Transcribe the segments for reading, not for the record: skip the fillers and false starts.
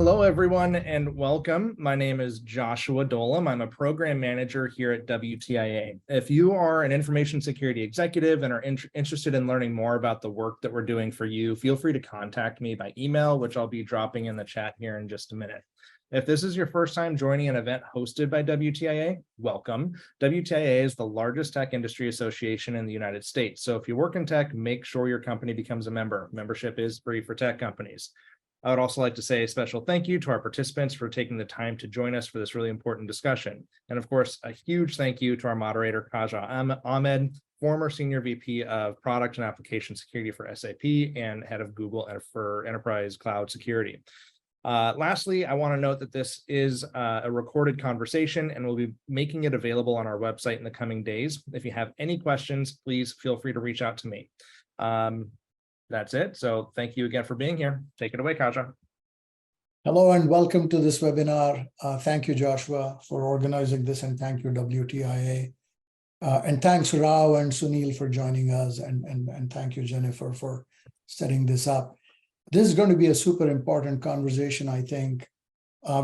Hello, everyone, and welcome. My name is Joshua Dolam. I'm a program manager here at WTIA. If you are an information security executive and are interested in learning more about the work that we're doing for you, feel free to contact me by email, which I'll be dropping in the chat here in just a minute. If this is your first time joining an event hosted by WTIA, welcome. WTIA is the largest tech industry association in the United States. So if you work in tech, make sure your company becomes a member. Membership is free for tech companies. I would also like to say a special thank you to our participants for taking the time to join us for this really important discussion. And of course, a huge thank you to our moderator, Kaja Ahmed, former Senior VP of Product and Application Security for SAP and head of Google for Enterprise Cloud Security. Lastly, I want to note that this is a recorded conversation and we'll be making it available on our website in the coming days. If you have any questions, please feel free to reach out to me. That's it. So thank you again for being here. Take it away, Kaja. Hello and welcome to this webinar. Thank you, Joshua, for organizing this, and thank you, WTIA. And thanks, Rao and Sunil, for joining us, and thank you, Jennifer, for setting this up. This is going to be a super important conversation, I think.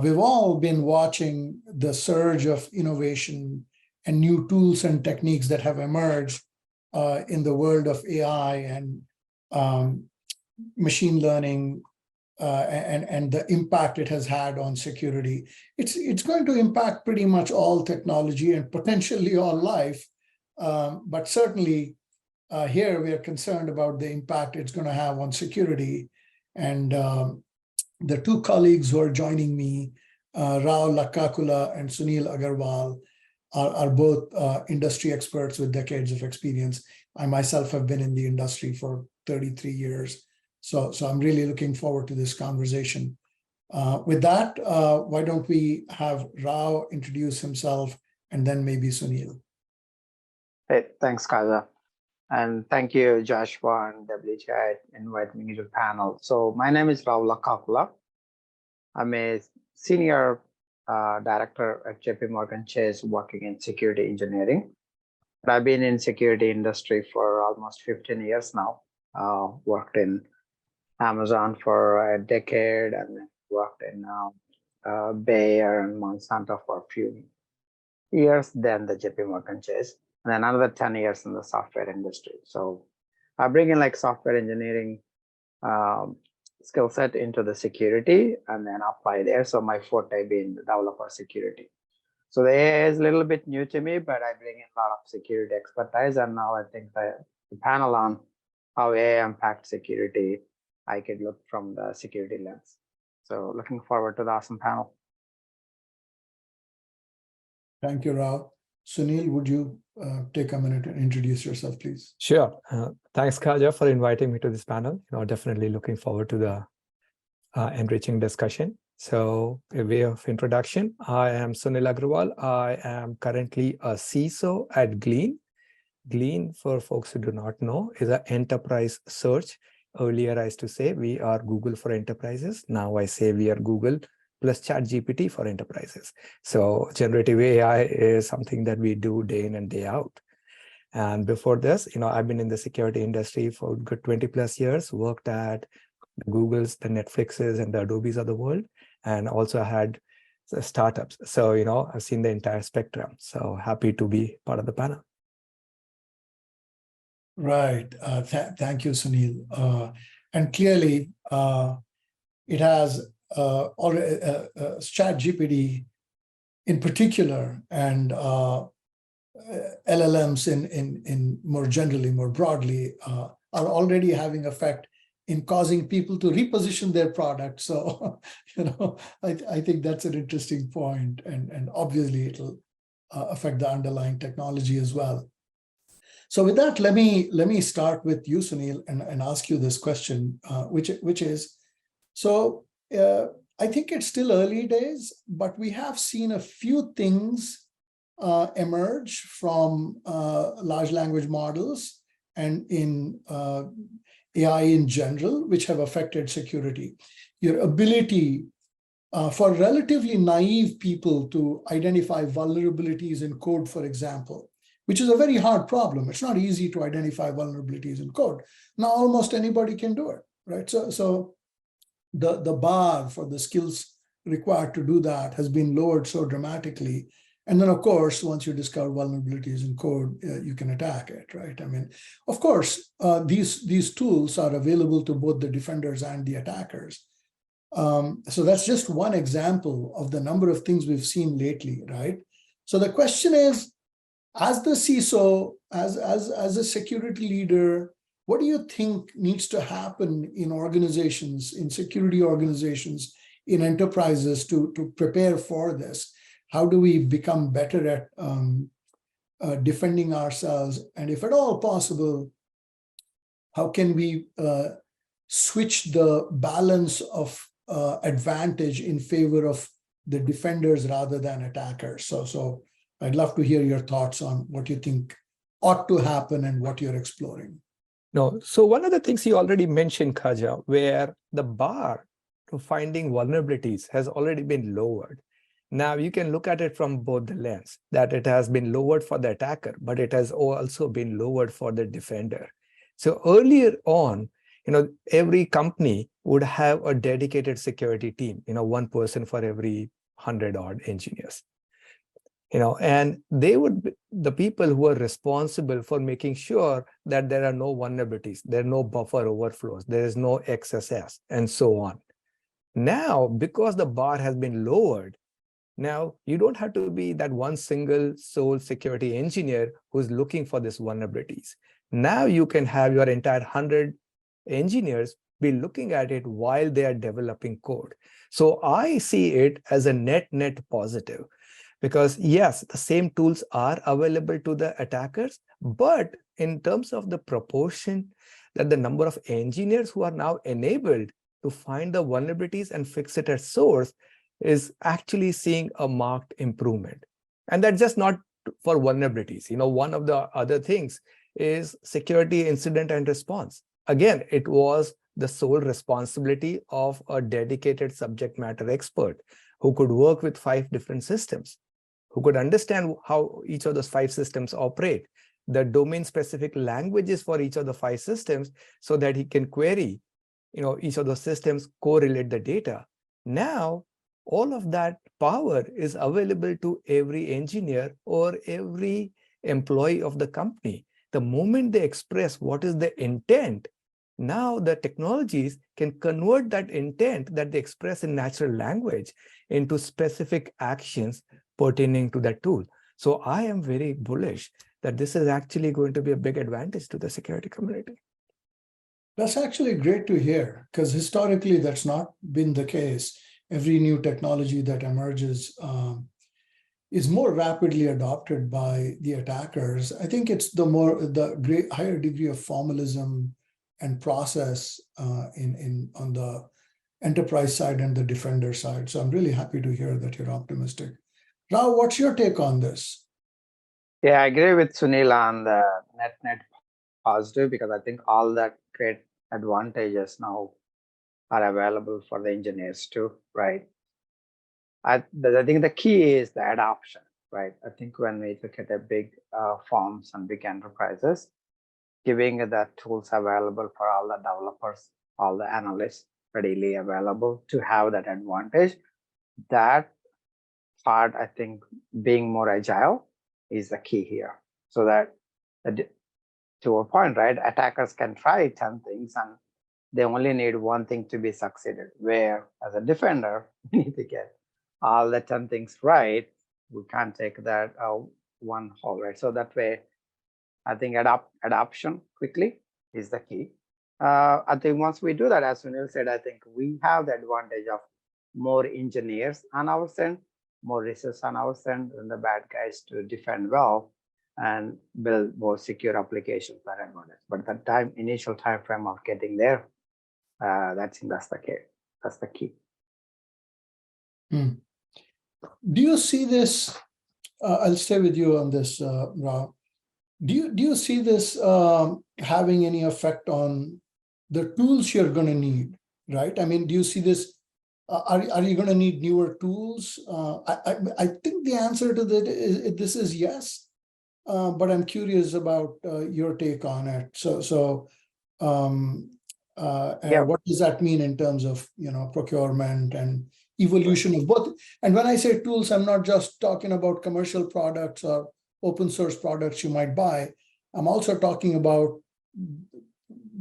We've all been watching the surge of innovation and new tools and techniques that have emerged in the world of AI and machine learning and the impact it has had on security. It's going to impact pretty much all technology and potentially all life, but certainly here we are concerned about the impact it's going to have on security. And the two colleagues who are joining me, Rao Lakkakula and Sunil Agarwal, are both industry experts with decades of experience. I myself have been in the industry for 33 years. So I'm really looking forward to this conversation. With that, why don't we have Rao introduce himself and then maybe Sunil. Hey, thanks, Kaja. And thank you, Joshua and WTI, inviting me to the panel. So my name is Rao Lakkakula. I'm a senior director at JPMorgan Chase working in security engineering. And I've been in security industry for almost 15 years now. Worked in Amazon for a decade and worked in Bayer and Monsanto for a few years, then the JPMorgan Chase, and then another 10 years in the software industry. So I bring in like software engineering skill set into the security and then apply there. So my forte being the developer security. So the AI is a little bit new to me, but I bring in a lot of security expertise. And now I think the panel on how AI impacts security, I could look from the security lens. So looking forward to the awesome panel. Thank you, Rao. Sunil, would you take a minute and introduce yourself, please? Sure. Thanks, Kaja, for inviting me to this panel. Definitely looking forward to the enriching discussion. So a way of introduction, I am Sunil Agrawal. I am currently a CISO at Glean. Glean, for folks who do not know, is an enterprise search. Earlier, I used to say we are Google for enterprises. Now I say we are Google plus ChatGPT for enterprises. So generative AI is something that we do day in and day out. And before this, I've been in the security industry for good 20 plus years, worked at the Googles, the Netflixes, and the Adobes of the world, and also had startups. So, I've seen the entire spectrum. So happy to be part of the panel. Right. Thank you, Sunil. And clearly, it has ChatGPT in particular, and LLMs in more generally, more broadly, are already having effect in causing people to reposition their product. So, I think that's an interesting point, and obviously it'll affect the underlying technology as well. So with that, let me start with you, Sunil, and ask you this question, which is, so I think it's still early days, but we have seen a few things emerge from large language models and in AI in general, which have affected security. Your ability for relatively naive people to identify vulnerabilities in code, for example, which is a very hard problem. It's not easy to identify vulnerabilities in code. Now almost anybody can do it, right? So the bar for the skills required to do that has been lowered so dramatically. And then, of course, once you discover vulnerabilities in code, you can attack it, right? I mean, of course, these tools are available to both the defenders and the attackers. So that's just one example of the number of things we've seen lately, right? So the question is, as the CISO, as a security leader, what do you think needs to happen in organizations, in security organizations, in enterprises to prepare for this? How do we become better at defending ourselves? And if at all possible, how can we switch the balance of advantage in favor of the defenders rather than attackers? So I'd love to hear your thoughts on what you think ought to happen and what you're exploring. No, so one of the things you already mentioned, Kaja, where the bar to finding vulnerabilities has already been lowered. Now you can look at it from both the lens, that it has been lowered for the attacker, but it has also been lowered for the defender. So earlier on, every company would have a dedicated security team, one person for every 100-odd engineers. And they would be the people who are responsible for making sure that there are no vulnerabilities, there are no buffer overflows, there is no XSS, and so on. Now, because the bar has been lowered, now you don't have to be that one single sole security engineer who's looking for these vulnerabilities. Now you can have your entire 100 engineers be looking at it while they are developing code. So I see it as a net positive. Because yes, the same tools are available to the attackers, but in terms of the proportion that the number of engineers who are now enabled to find the vulnerabilities and fix it at source is actually seeing a marked improvement. And that's just not for vulnerabilities. One of the other things is security incident and response. Again, it was the sole responsibility of a dedicated subject matter expert who could work with 5 different systems, who could understand how each of those 5 systems operate, the domain-specific languages for each of the 5 systems, so that he can query, each of those systems, correlate the data. Now, all of that power is available to every engineer or every employee of the company. The moment they express what is the intent, now the technologies can convert that intent that they express in natural language into specific actions pertaining to that tool. So I am very bullish that this is actually going to be a big advantage to the security community. That's actually great to hear, because historically that's not been the case. Every new technology that emerges is more rapidly adopted by the attackers. I think it's the higher degree of formalism and process on the enterprise side and the defender side. So I'm really happy to hear that you're optimistic. Rao, what's your take on this? Yeah, I agree with Sunil on the net positive, because I think all that great advantages now are available for the engineers too, right? I think the key is the adoption, right? I think when we look at the big firms and big enterprises, giving the tools available for all the developers, all the analysts readily available to have that advantage, that part, I think being more agile is the key here. So that, to a point, right, attackers can try 10 things and they only need one thing to be succeeded, where as a defender, we need to get all the 10 things right. We can't take that one whole, right? So that way, I think adoption quickly is the key. I think once we do that, as Sunil said, I think we have the advantage of more engineers on our end, more resources on our end, and the bad guys to defend well and build more secure applications that advantage. But the initial time frame of getting there, that's the key. That's the key. Do you see this? I'll stay with you on this, Rao. Do you see this having any effect on the tools you're going to need? Right? I mean, do you see this? Are you going to need newer tools? I think the answer to that this is yes, but I'm curious about your take on it. So Yeah. What does that mean in terms of, procurement and evolution of both? And when I say tools, I'm not just talking about commercial products or open source products you might buy. I'm also talking about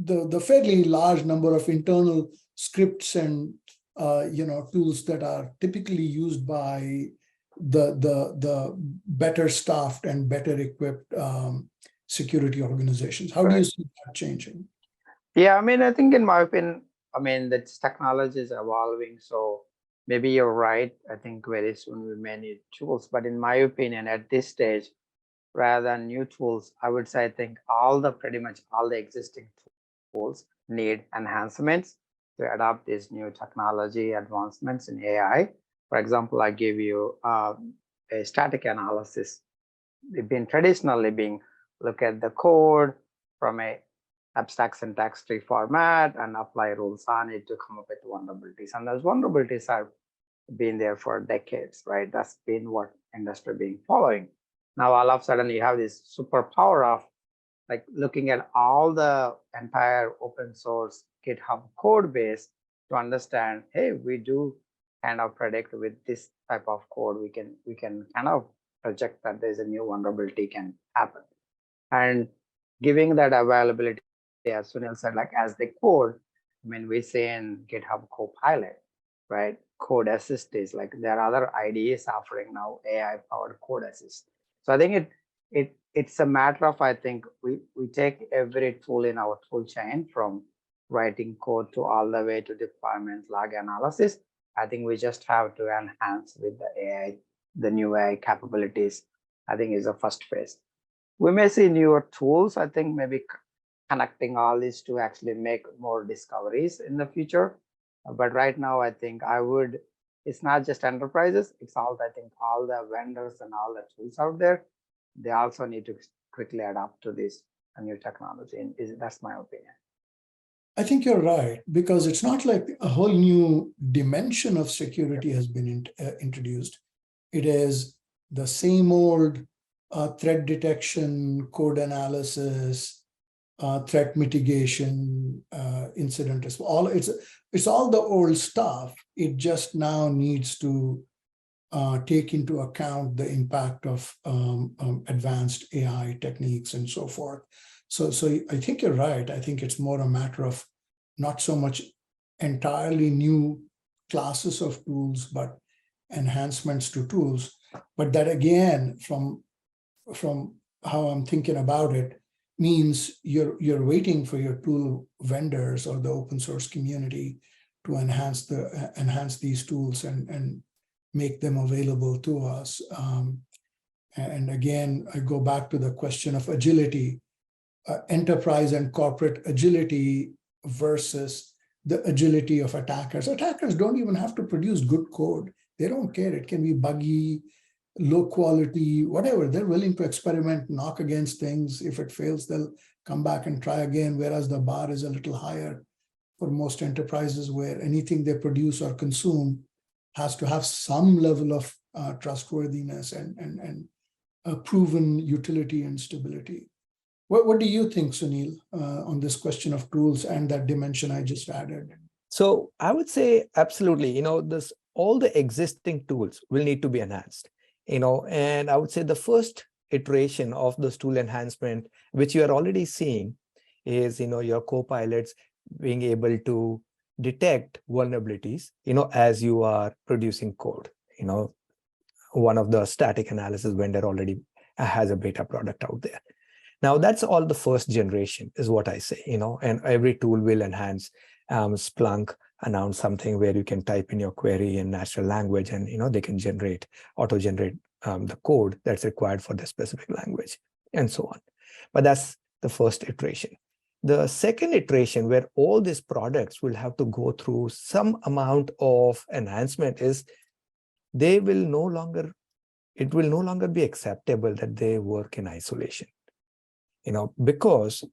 the fairly large number of internal scripts and tools that are typically used by the better staffed and better equipped security organizations. How do you see that changing? Yeah, I mean, I think in my opinion, this technology is evolving. So maybe you're right. I think very soon we may need tools. But in my opinion, at this stage, rather than new tools, I would say I think pretty much all the existing tools need enhancements to adopt these new technology advancements in AI. For example, I give you a static analysis. We've been traditionally look at the code from a abstract syntax tree format and apply rules on it to come up with vulnerabilities. And those vulnerabilities have been there for decades, right? That's been what industry been following. Now, all of a sudden, you have this superpower of like looking at all the entire open source GitHub code base to understand, hey, we do kind of predict with this type of code, we can kind of project that there's a new vulnerability can happen. And giving that availability, as Sunil said, like as the code, we say in GitHub Copilot, right? Code assist is like there are other IDEs offering now AI powered code assist. So I think it's a matter of, I think we take every tool in our tool chain from writing code to all the way to deployment log analysis. I think we just have to enhance with the AI, the new AI capabilities, I think is the first phase. We may see newer tools, I think maybe connecting all these to actually make more discoveries in the future. But right now, I think it's not just enterprises, it's all, I think all the vendors and all the tools out there, they also need to quickly adapt to this new technology. And that's my opinion. I think you're right, because it's not like a whole new dimension of security has been introduced. It is the same old threat detection, code analysis, threat mitigation, incident response. It's all the old stuff. It just now needs to take into account the impact of advanced AI techniques and so forth. So I think you're right. I think it's more a matter of not so much entirely new classes of tools, but enhancements to tools. But that again, from how I'm thinking about it, means you're waiting for your tool vendors or the open source community to enhance these tools and make them available to us. And again, I go back to the question of agility, enterprise and corporate agility versus the agility of attackers. Attackers don't even have to produce good code. They don't care. It can be buggy, low quality, whatever. They're willing to experiment, knock against things. If it fails, they'll come back and try again, whereas the bar is a little higher for most enterprises, where anything they produce or consume has to have some level of trustworthiness and proven utility and stability. What do you think, Sunil, on this question of tools and that dimension I just added? So I would say absolutely, all the existing tools will need to be enhanced, and I would say the first iteration of this tool enhancement, which you are already seeing, is, your co-pilots being able to detect vulnerabilities, as you are producing code. One of the static analysis vendor already has a beta product out there. Now that's all the first generation is what I say, and every tool will enhance. Splunk announced something where you can type in your query in natural language and, they can auto-generate the code that's required for the specific language and so on. But that's the first iteration. The second iteration, where all these products will have to go through some amount of enhancement, is it will no longer be acceptable that they work in isolation. Because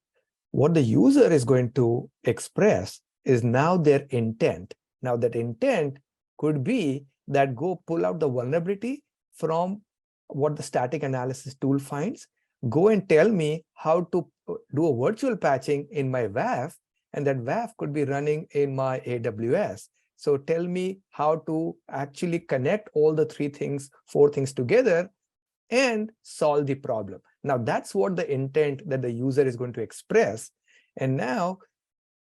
what the user is going to express is now their intent. Now that intent could be that go pull out the vulnerability from what the static analysis tool finds, go and tell me how to do a virtual patching in my WAF, and that WAF could be running in my AWS. So tell me how to actually connect all the four things together and solve the problem. Now that's what the intent that the user is going to express. And now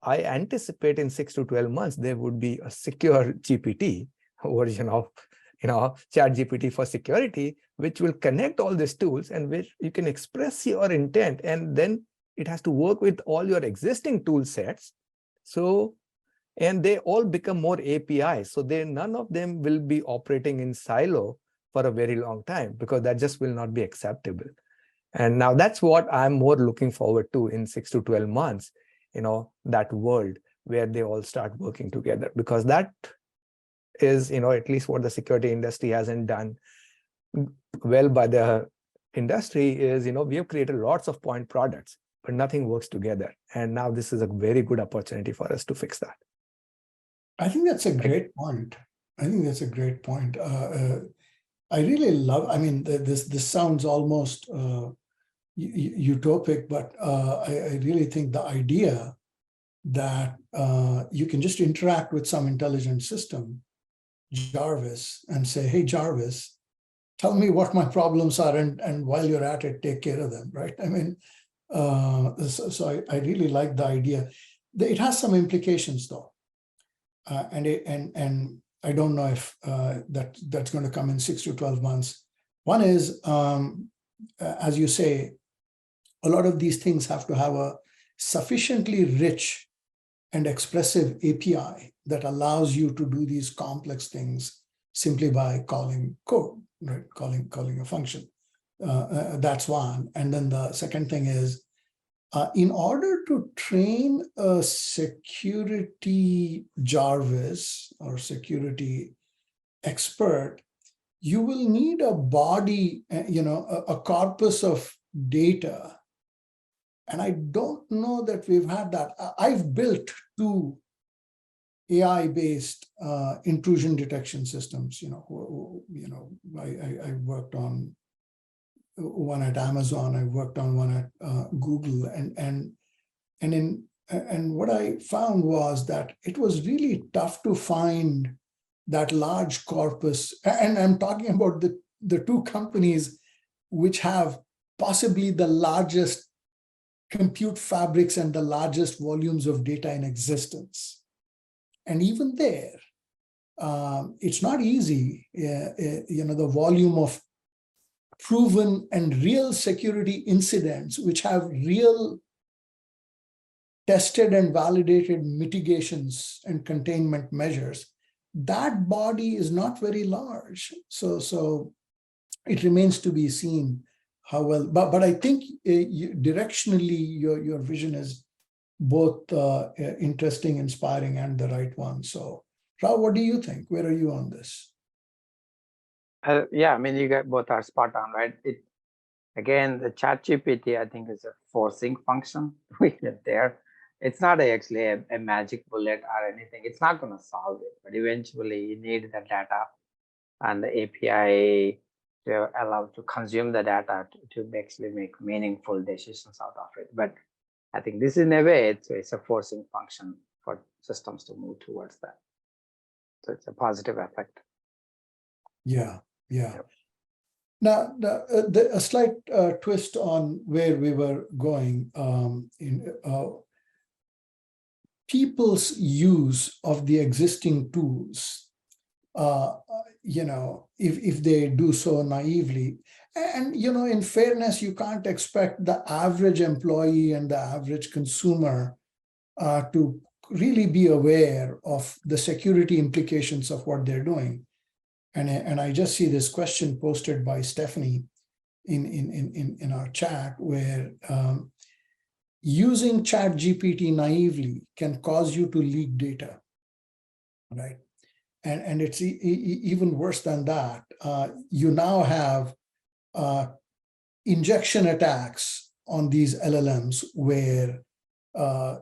I anticipate in 6 to 12 months, there would be a secure GPT version of ChatGPT for security, which will connect all these tools and which you can express your intent. And then it has to work with all your existing tool sets. So, and they all become more APIs. So none of them will be operating in silo for a very long time, because that just will not be acceptable. And now that's what I'm more looking forward to in 6 to 12 months, that world where they all start working together, because that is, at least what the security industry hasn't done well by the industry is, we have created lots of point products, but nothing works together. And now this is a very good opportunity for us to fix that. I think that's a great point. I think that's a great point. I really love, this sounds almost utopic, but I really think the idea that you can just interact with some intelligent system, Jarvis, and say, hey, Jarvis, tell me what my problems are, and while you're at it, take care of them, right? So I really like the idea. It has some implications, though. And I don't know if that's going to come in 6 to 12 months. One is, as you say, a lot of these things have to have a sufficiently rich and expressive API that allows you to do these complex things simply by calling code, right? Calling a function. That's one. And then the second thing is, in order to train a security Jarvis or security expert, you will need a body, a corpus of data. And I don't know that we've had that. I've built 2 AI-based intrusion detection systems. I worked on one at Amazon. I worked on one at Google, and what I found was that it was really tough to find that large corpus. And I'm talking about the 2 companies which have possibly the largest compute fabrics and the largest volumes of data in existence. And even there, it's not easy. The volume of proven and real security incidents, which have real tested and validated mitigations and containment measures, that body is not very large. So it remains to be seen how well, but I think directionally your vision is both interesting, inspiring, and the right one. So Rao, what do you think? Where are you on this? Yeah, you guys both are spot on, right? Again, the ChatGPT, I think, is a forcing function. We get there. It's not actually a magic bullet or anything. It's not going to solve it, but eventually you need the data and the API to allow to consume the data to actually make meaningful decisions out of it. But I think this, in a way, it's a forcing function for systems to move towards that. So it's a positive effect. Yeah. Now, a slight twist on where we were going in people's use of the existing tools, if they do so naively. And, in fairness, you can't expect the average employee and the average consumer to really be aware of the security implications of what they're doing. And I just see this question posted by Stephanie in our chat, where using ChatGPT naively can cause you to leak data, right? And it's even worse than that. You now have injection attacks on these LLMs where a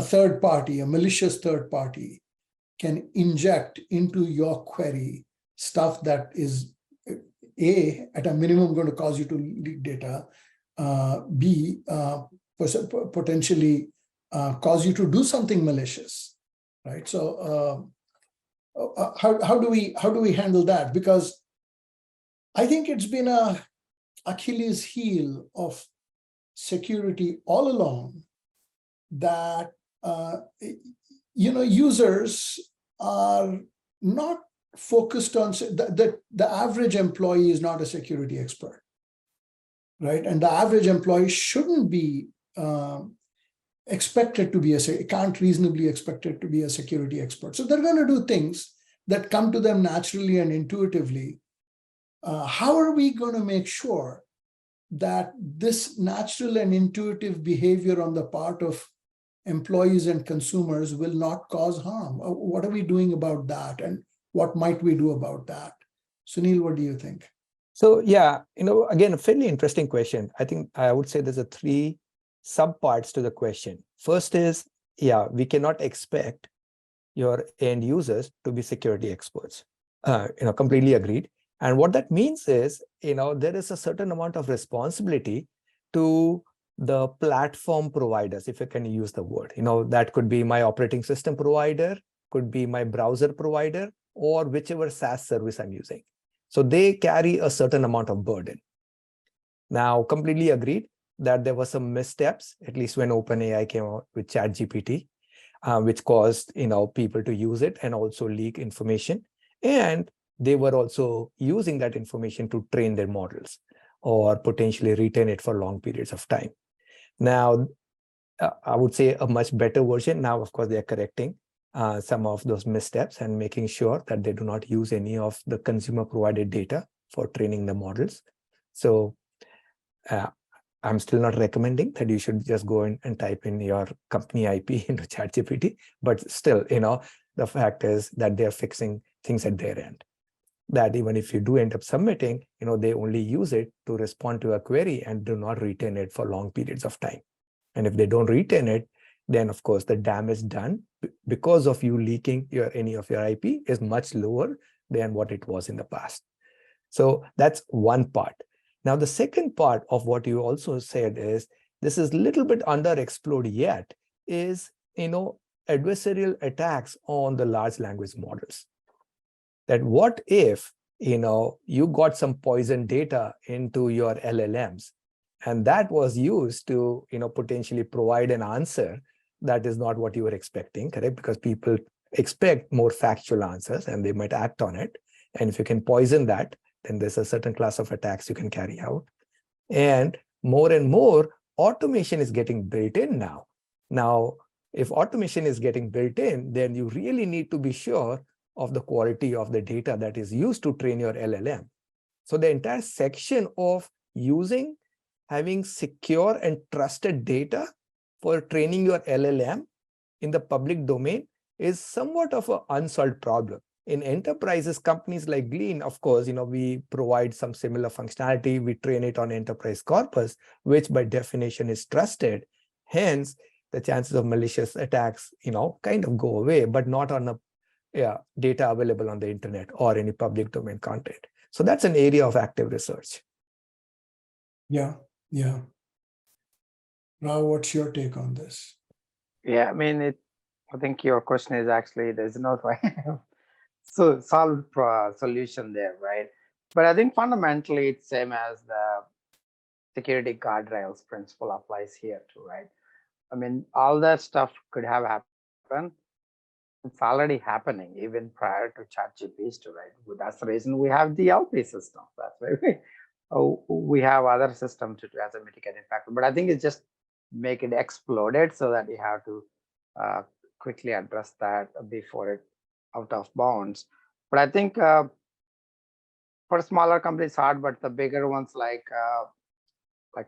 third party, a malicious third party, can inject into your query stuff that is A, at a minimum going to cause you to leak data, B, potentially cause you to do something malicious, right? So how do we handle that? Because I think it's been a Achilles heel of security all along that users are not focused on the average employee is not a security expert, right? And the average employee shouldn't be expected to be can't reasonably expected to be a security expert. So they're going to do things that come to them naturally and intuitively. How are we going to make sure that this natural and intuitive behavior on the part of employees and consumers will not cause harm? What are we doing about that? And what might we do about that? Sunil, what do you think? So yeah, again, a fairly interesting question. I think I would say there's a 3 subparts to the question. First is, yeah, we cannot expect your end users to be security experts. Completely agreed. And what that means is, there is a certain amount of responsibility to the platform providers, if I can use the word. That could be my operating system provider, could be my browser provider, or whichever SaaS service I'm using. So they carry a certain amount of burden. Now, completely agreed that there were some missteps, at least when OpenAI came out with ChatGPT, which caused people to use it and also leak information. And they were also using that information to train their models or potentially retain it for long periods of time. Now, I would say a much better version. Now, of course, they are correcting some of those missteps and making sure that they do not use any of the consumer provided data for training the models. So I'm still not recommending that you should just go in and type in your company IP into ChatGPT, but still, the fact is that they're fixing things at their end. That even if you do end up submitting, they only use it to respond to a query and do not retain it for long periods of time. And if they don't retain it, then of course the damage done because of you leaking any of your IP is much lower than what it was in the past. So that's one part. Now, the second part of what you also said is, this is a little bit underexplored yet, is, adversarial attacks on the large language models. That what if, you got some poison data into your LLMs, and that was used to, potentially provide an answer that is not what you were expecting, correct? Because people expect more factual answers and they might act on it. And if you can poison that, then there's a certain class of attacks you can carry out. And more automation is getting built in now. Now, if automation is getting built in, then you really need to be sure of the quality of the data that is used to train your LLM. So the entire section of having secure and trusted data for training your LLM in the public domain is somewhat of an unsolved problem. In enterprises, companies like Glean, of course, we provide some similar functionality. We train it on enterprise corpus, which by definition is trusted. Hence, the chances of malicious attacks, kind of go away, but not on data available on the internet or any public domain content. So that's an area of active research. Yeah. Rao, what's your take on this? Yeah, I think your question is actually, there's no so solved solution there, right? But I think fundamentally it's same as the security guardrails principle applies here too, right? All that stuff could have happened. It's already happening even prior to ChatGPT, right? That's the reason we have the LP system. That's why we have other systems to do as a mitigating factor. But I think it's just make it exploded so that you have to quickly address that before it out of bounds. But I think for smaller companies hard, but the bigger ones like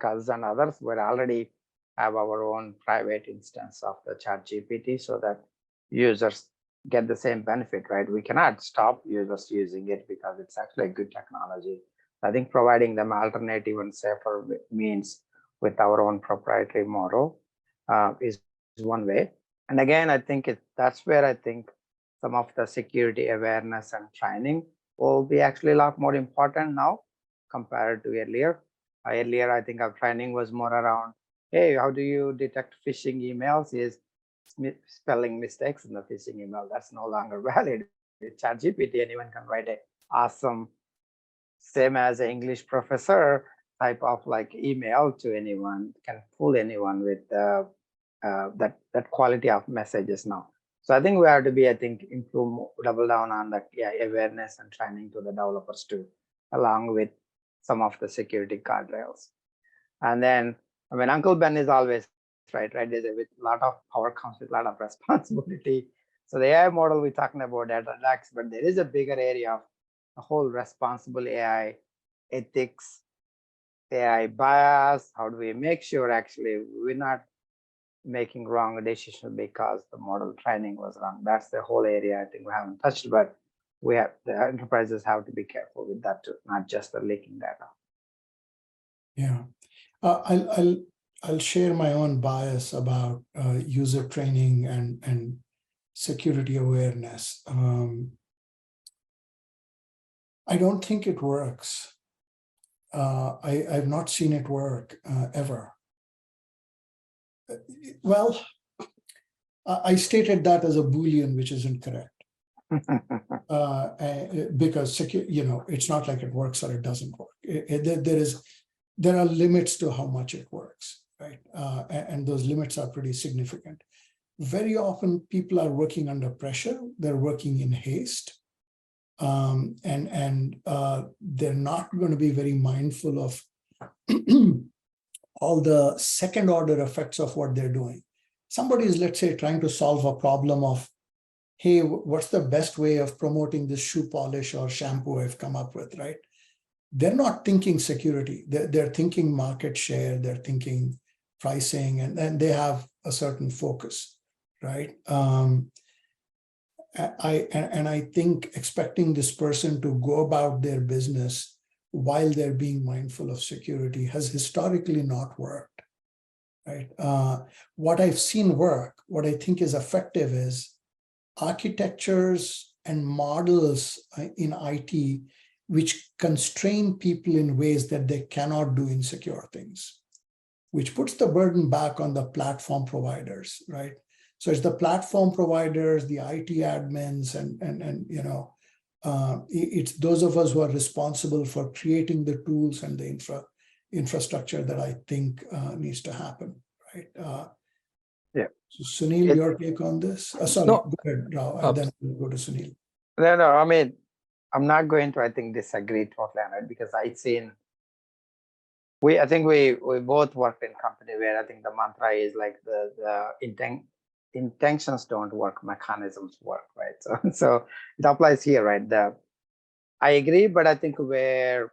us and others, we already have our own private instance of the ChatGPT so that users get the same benefit, right? We cannot stop users using it because it's actually a good technology. I think providing them alternative and safer means with our own proprietary model is one way. And again, I think that's where I think some of the security awareness and training will be actually a lot more important now compared to earlier. Earlier, I think our training was more around, hey, how do you detect phishing emails? Is spelling mistakes in the phishing email. That's no longer valid. With ChatGPT, anyone can write a awesome, same as an English professor type of like email to anyone, can fool anyone with that quality of messages now. So I think we have to be, I think, improve, double down on the awareness and training to the developers too, along with some of the security guardrails. And then, I mean, Uncle Ben is always right? There's with a lot of power comes with a lot of responsibility. So the AI model we're talking about that relax, but there is a bigger area of the whole responsible AI, ethics, AI bias. How do we make sure actually we're not making wrong decisions because the model training was wrong? That's the whole area I think we haven't touched, but we have, the enterprises have to be careful with that too, not just the leaking data. Yeah, I'll share my own bias about user training and security awareness. I don't think it works. I've not seen it work ever. Well, I stated that as a Boolean, which isn't correct. Because it's not like it works or it doesn't work. There are limits to how much it works, right? And those limits are pretty significant. Very often people are working under pressure. They're working in haste. And they're not going to be very mindful of all the second order effects of what they're doing. Somebody is, let's say, trying to solve a problem of, hey, what's the best way of promoting this shoe polish or shampoo I've come up with, right? They're not thinking security. They're thinking market share. They're thinking pricing, and they have a certain focus, right? I think expecting this person to go about their business while they're being mindful of security has historically not worked, right? What I've seen work, what I think is effective is architectures and models in IT which constrain people in ways that they cannot do insecure things, which puts the burden back on the platform providers, right? So it's the platform providers, the IT admins, and it's those of us who are responsible for creating the tools and the infrastructure that I think needs to happen, right? Yeah. So Sunil, your take on this? Sorry, No. go ahead, Rao, and then we'll go to Sunil. No, I mean, I'm not going to, I think, disagree totally on it, because I think we both worked in company where I think the mantra is like the intentions don't work, mechanisms work, right? So it applies here, right? I agree, but I think it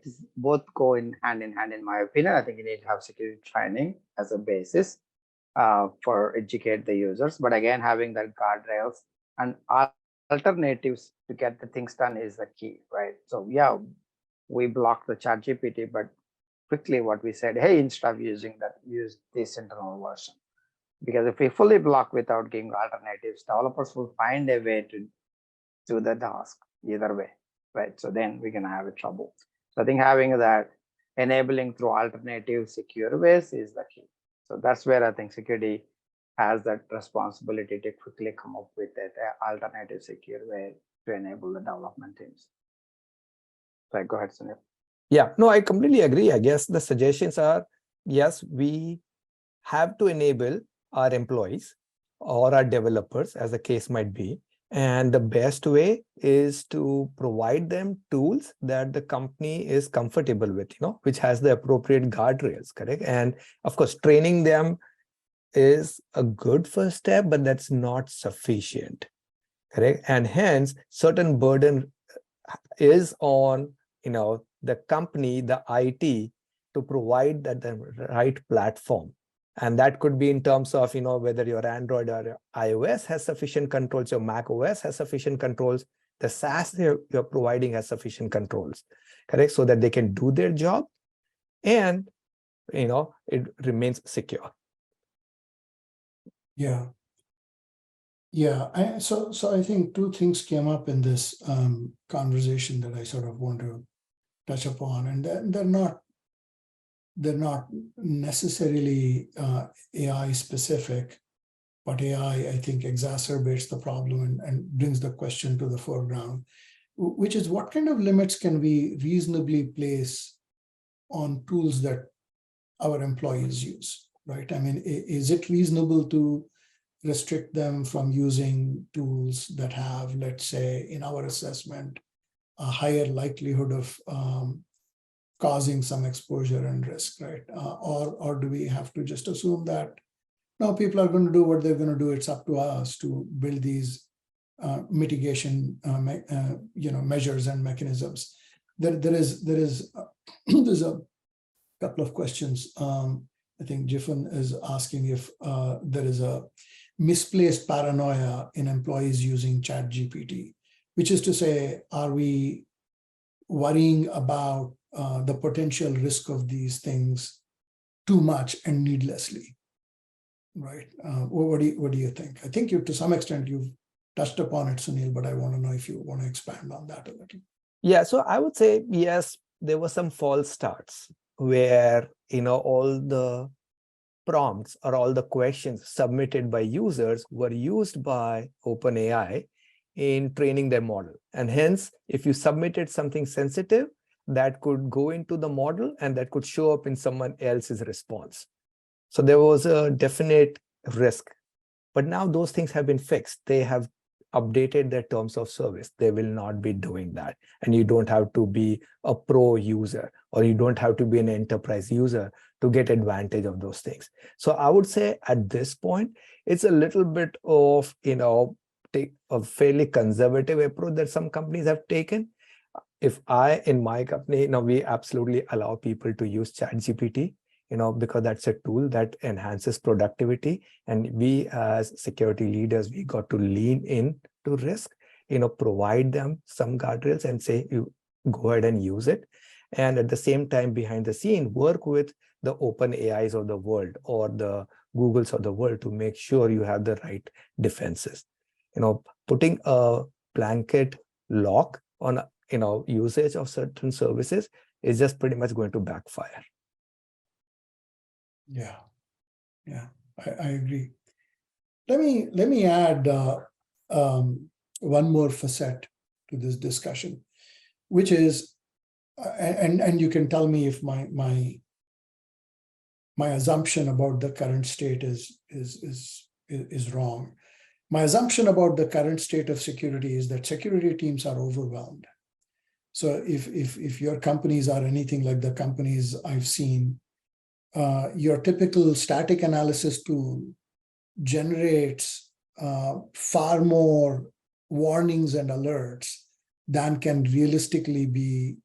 is both go hand in hand, in my opinion. I think you need to have security training as a basis for educate the users, but again, having that guardrails and alternatives to get the things done is the key, right? So yeah, we blocked the ChatGPT, but quickly what we said, hey, instead of using that, use this internal version. Because if we fully block without giving alternatives, developers will find a way to do the task either way, right? So then we're gonna have a trouble. So I think having that enabling through alternative secure ways is the key. So that's where I think security has that responsibility to quickly come up with an alternative secure way to enable the development teams. So go ahead, Sunil. Yeah, no, I completely agree. I guess the suggestions are, yes, we have to enable our employees or our developers, as the case might be. And the best way is to provide them tools that the company is comfortable with, which has the appropriate guardrails, correct? And of course, training them is a good first step, but that's not sufficient, correct? And hence, certain burden is on, the company, the IT, to provide that the right platform. And that could be in terms of, whether your Android or iOS has sufficient controls, your Mac OS has sufficient controls, the SaaS you're providing has sufficient controls, correct? So that they can do their job and, it remains secure. Yeah. Yeah. So I think two things came up in this conversation that I sort of want to touch upon, and they're not they're not necessarily AI specific, but AI, I think, exacerbates the problem and brings the question to the foreground, which is what kind of limits can we reasonably place on tools that our employees use, right? I mean, is it reasonable to restrict them from using tools that have, let's say, in our assessment, a higher likelihood of causing some exposure and risk, right? Or do we have to just assume that no, people are going to do what they're going to do? It's up to us to build these mitigation, measures and mechanisms. There's a couple of questions. I think Jiffin is asking if there is a misplaced paranoia in employees using ChatGPT, which is to say, are we worrying about the potential risk of these things too much and needlessly, right? What do you think? I think to some extent you've touched upon it, Sunil, but I want to know if you want to expand on that a little. Yeah, so I would say, yes, there were some false starts where, all the prompts or all the questions submitted by users were used by OpenAI in training their model. And hence, if you submitted something sensitive, that could go into the model and that could show up in someone else's response. So there was a definite risk. But now those things have been fixed. They have updated their terms of service. They will not be doing that. And you don't have to be a pro user, or you don't have to be an enterprise user to get advantage of those things. So I would say at this point, it's a little bit of, take a fairly conservative approach that some companies have taken. In my company, we absolutely allow people to use ChatGPT, because that's a tool that enhances productivity. And we as security leaders, we got to lean in to risk, provide them some guardrails and say, you go ahead and use it. And at the same time, behind the scene, work with the open AIs of the world or the Googles of the world to make sure you have the right defenses. Putting a blanket lock on, usage of certain services is just pretty much going to backfire. Yeah, I agree. Let me add one more facet to this discussion, which is, and you can tell me if my assumption about the current state is wrong. My assumption about the current state of security is that security teams are overwhelmed. So if your companies are anything like the companies I've seen, your typical static analysis tool generates far more warnings and alerts than can realistically be,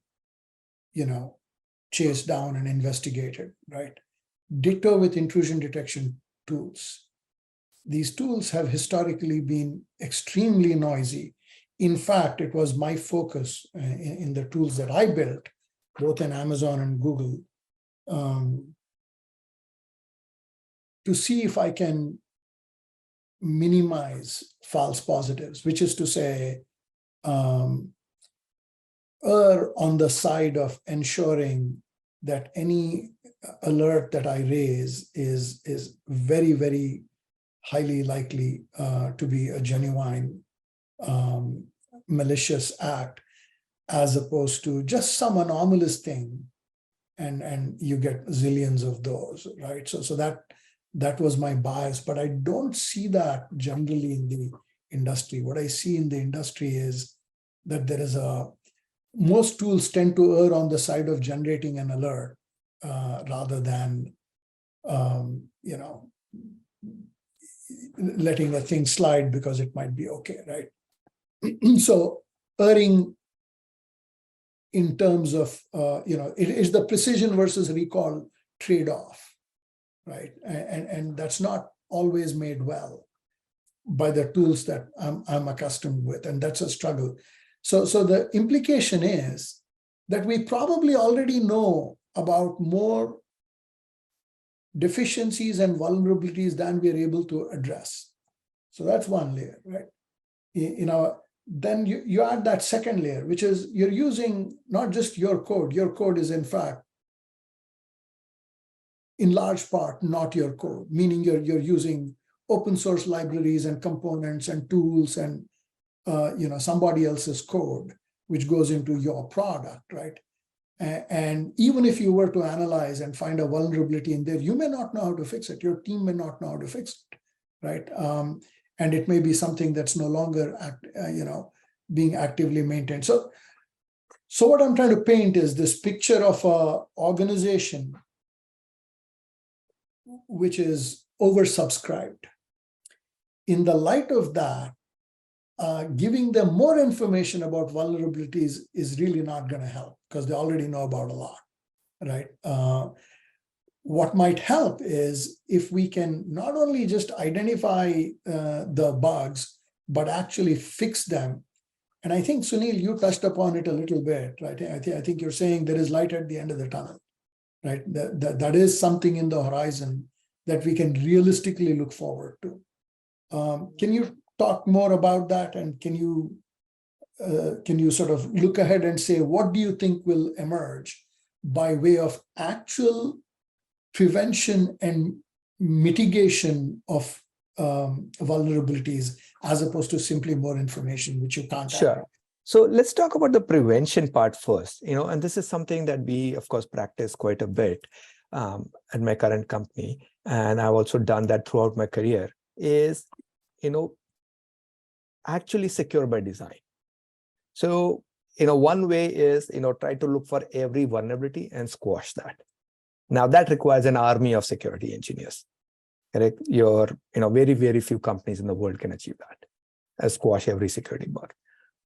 chased down and investigated, right? Ditto with intrusion detection tools. These tools have historically been extremely noisy. In fact, it was my focus in the tools that I built, both in Amazon and Google, to see if I can minimize false positives, which is to say, err on the side of ensuring that any alert that I raise is very, very highly likely to be a genuine malicious act, as opposed to just some anomalous thing, and you get zillions of those, right? So that was my bias, but I don't see that generally in the industry. What I see in the industry is that there is most tools tend to err on the side of generating an alert rather than, letting a thing slide because it might be okay, right? So erring in terms of, it is the precision versus recall trade-off, right? And that's not always made well by the tools that I'm accustomed with, and that's a struggle. So the implication is that we probably already know about more deficiencies and vulnerabilities than we're able to address. So that's one layer, right? Then you add that second layer, which is you're using not just your code is in fact in large part not your code, meaning you're using open source libraries and components and tools and somebody else's code, which goes into your product, right? And even if you were to analyze and find a vulnerability in there, you may not know how to fix it. Your team may not know how to fix it, right? And it may be something that's no longer being actively maintained. So what I'm trying to paint is this picture of an organization which is oversubscribed. In the light of that, giving them more information about vulnerabilities is really not going to help because they already know about a lot, right? What might help is if we can not only just identify the bugs, but actually fix them. And I think, Sunil, you touched upon it a little bit, right? I think you're saying there is light at the end of the tunnel, right? That is something in the horizon that we can realistically look forward to. Can you talk more about that? And can you sort of look ahead and say, what do you think will emerge by way of actual prevention and mitigation of vulnerabilities, as opposed to simply more information, which you can't Sure. have? So let's talk about the prevention part first, and this is something that we, of course, practice quite a bit at my current company. And I've also done that throughout my career is, actually secure by design. So, one way is, try to look for every vulnerability and squash that. Now that requires an army of security engineers. Correct? Very, very few companies in the world can achieve that, squash every security bug.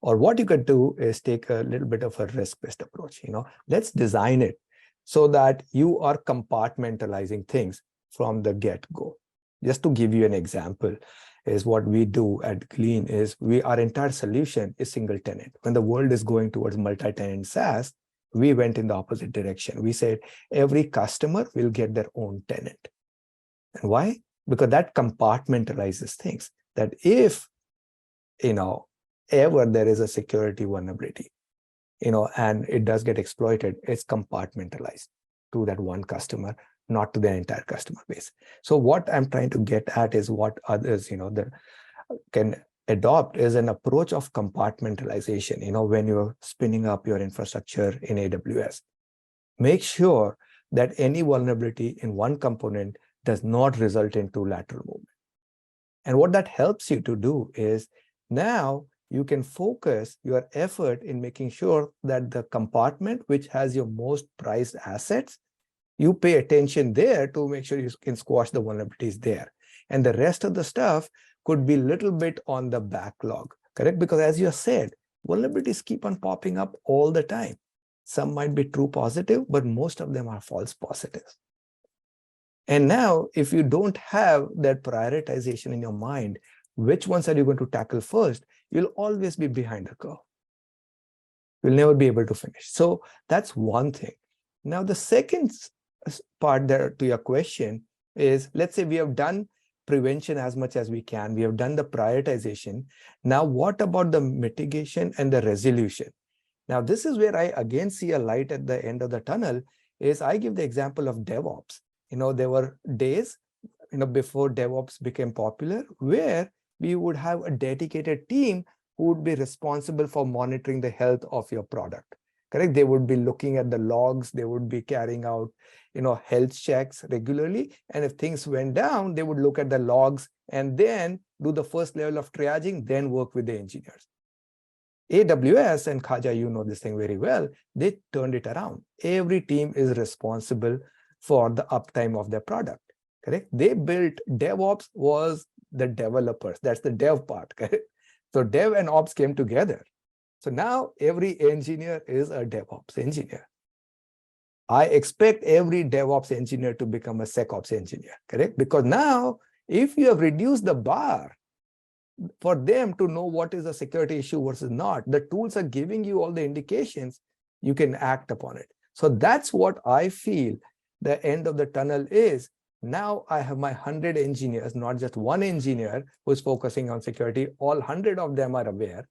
Or what you could do is take a little bit of a risk-based approach. Let's design it so that you are compartmentalizing things from the get-go. Just to give you an example, is what we do at Glean is our entire solution is single tenant. When the world is going towards multi-tenant SaaS, we went in the opposite direction. We said every customer will get their own tenant. And why? Because that compartmentalizes things. That if, ever there is a security vulnerability, and it does get exploited, it's compartmentalized to that one customer, not to the entire customer base. So what I'm trying to get at is what others, can adopt is an approach of compartmentalization, when you're spinning up your infrastructure in AWS. Make sure that any vulnerability in one component does not result into lateral movement. And what that helps you to do is now you can focus your effort in making sure that the compartment which has your most prized assets, you pay attention there to make sure you can squash the vulnerabilities there. And the rest of the stuff could be a little bit on the backlog, correct? Because as you said, vulnerabilities keep on popping up all the time. Some might be true positive, but most of them are false positives. And now, if you don't have that prioritization in your mind, which ones are you going to tackle first? You'll always be behind the curve. You'll never be able to finish. So that's one thing. Now, the second part there to your question is, let's say we have done prevention as much as we can. We have done the prioritization. Now, what about the mitigation and the resolution? Now, this is where I again see a light at the end of the tunnel. Is I give the example of DevOps. There were days, before DevOps became popular, where we would have a dedicated team who would be responsible for monitoring the health of your product. Correct? They would be looking at the logs. They would be carrying out, health checks regularly. And if things went down, they would look at the logs and then do the first level of triaging, then work with the engineers. AWS, and Khaja, you know this thing very well, they turned it around. Every team is responsible for the uptime of their product. Correct? They built DevOps was the developers. That's the dev part. Correct? So dev and ops came together. So now every engineer is a DevOps engineer. I expect every DevOps engineer to become a SecOps engineer, correct? Because now, if you have reduced the bar for them to know what is a security issue versus not, the tools are giving you all the indications, you can act upon it. So that's what I feel the end of the tunnel is. Now I have my 100 engineers, not just one engineer who's focusing on security. All 100 of them are aware.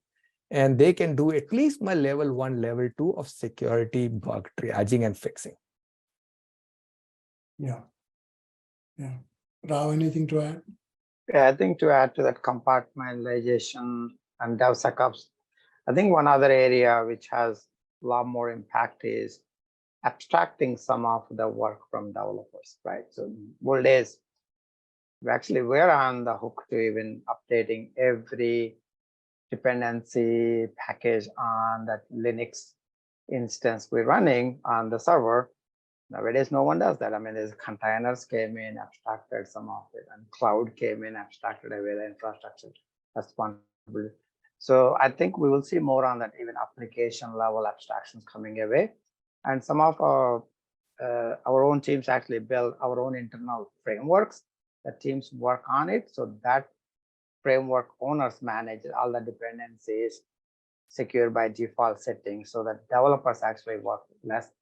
And they can do at least my level 1, level 2 of security bug triaging and fixing. Yeah. Yeah. Rao, anything to add? Yeah, I think to add to that compartmentalization and DevSecOps, I think one other area which has a lot more impact is abstracting some of the work from developers, right? So old days, we're on the hook to even updating every dependency package on that Linux instance we're running on the server. Nowadays, no one does that. I mean, there's containers came in, abstracted some of it, and cloud came in, abstracted away the infrastructure responsibility. So I think we will see more on that, even application level abstractions coming away. And some of our own teams actually build our own internal frameworks. The teams work on it, so that framework owners manage all the dependencies secure by default settings, so that developers actually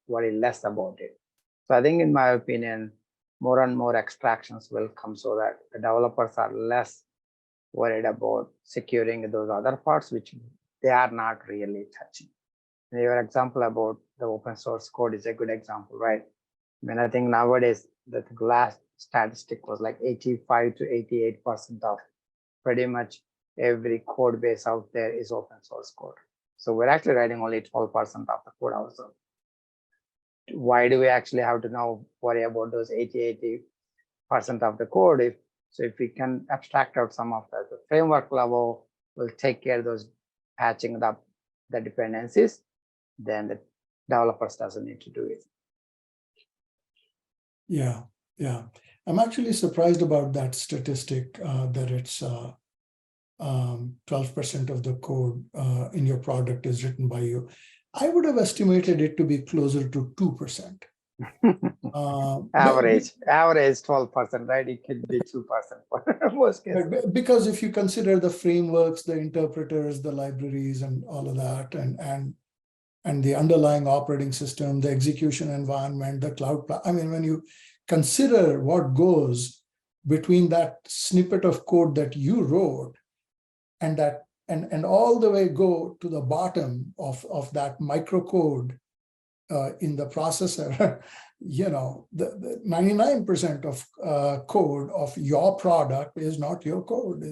worry less about it. So I think, in my opinion, more and more extractions will come so that the developers are less worried about securing those other parts, which they are not really touching. And your example about the open source code is a good example, right? I mean, I think nowadays the last statistic was like 85 to 88% of pretty much every code base out there is open source code. So we're actually writing only 12% of the code ourselves. Why do we actually have to now worry about those 80% of the code? If we can abstract out some of that, the framework level will take care of those patching up the dependencies, then the developers doesn't need to do it. Yeah. I'm actually surprised about that statistic, that it's 12% of the code in your product is written by you. I would have estimated it to be closer to 2%. Average 12%, right? It could be 2% for most cases. Because if you consider the frameworks, the interpreters, the libraries, and all of that, and the underlying operating system, the execution environment, the cloud, I mean, when you consider what goes between that snippet of code that you wrote and that and all the way go to the bottom of that microcode in the processor, you know, the 99% of code of your product is not your code,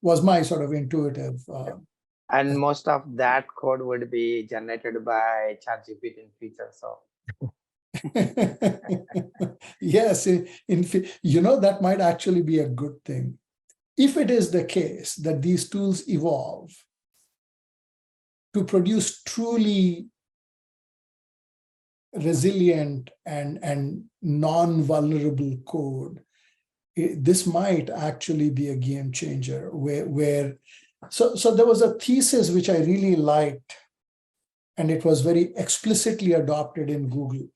was my sort of intuitive. And most of that code would be generated by ChatGPT in future. So yes, you know, that might actually be a good thing. If it is the case that these tools evolve to produce truly resilient and non-vulnerable code, this might actually be a game changer. So there was a thesis which I really liked, and it was very explicitly adopted in Google.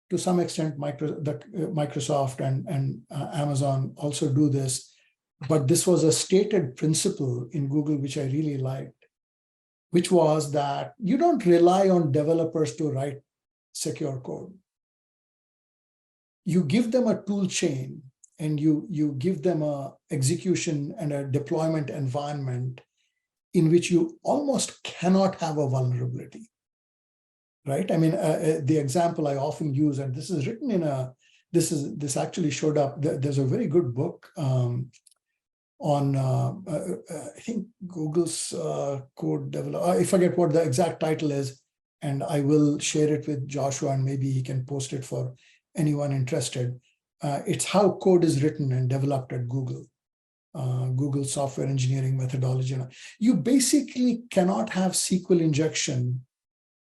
To some extent, Microsoft and Amazon also do this. But this was a stated principle in Google, which I really liked, which was that you don't rely on developers to write secure code. You give them a tool chain, and you give them a execution and a deployment environment in which you almost cannot have a vulnerability, right? I mean, the example I often use, and this is written in this actually showed up. There's a very good book on I think Google's code developer. I forget what the exact title is, and I will share it with Joshua, and maybe he can post it for anyone interested. It's how code is written and developed at Google. Google software engineering methodology. You basically cannot have SQL injection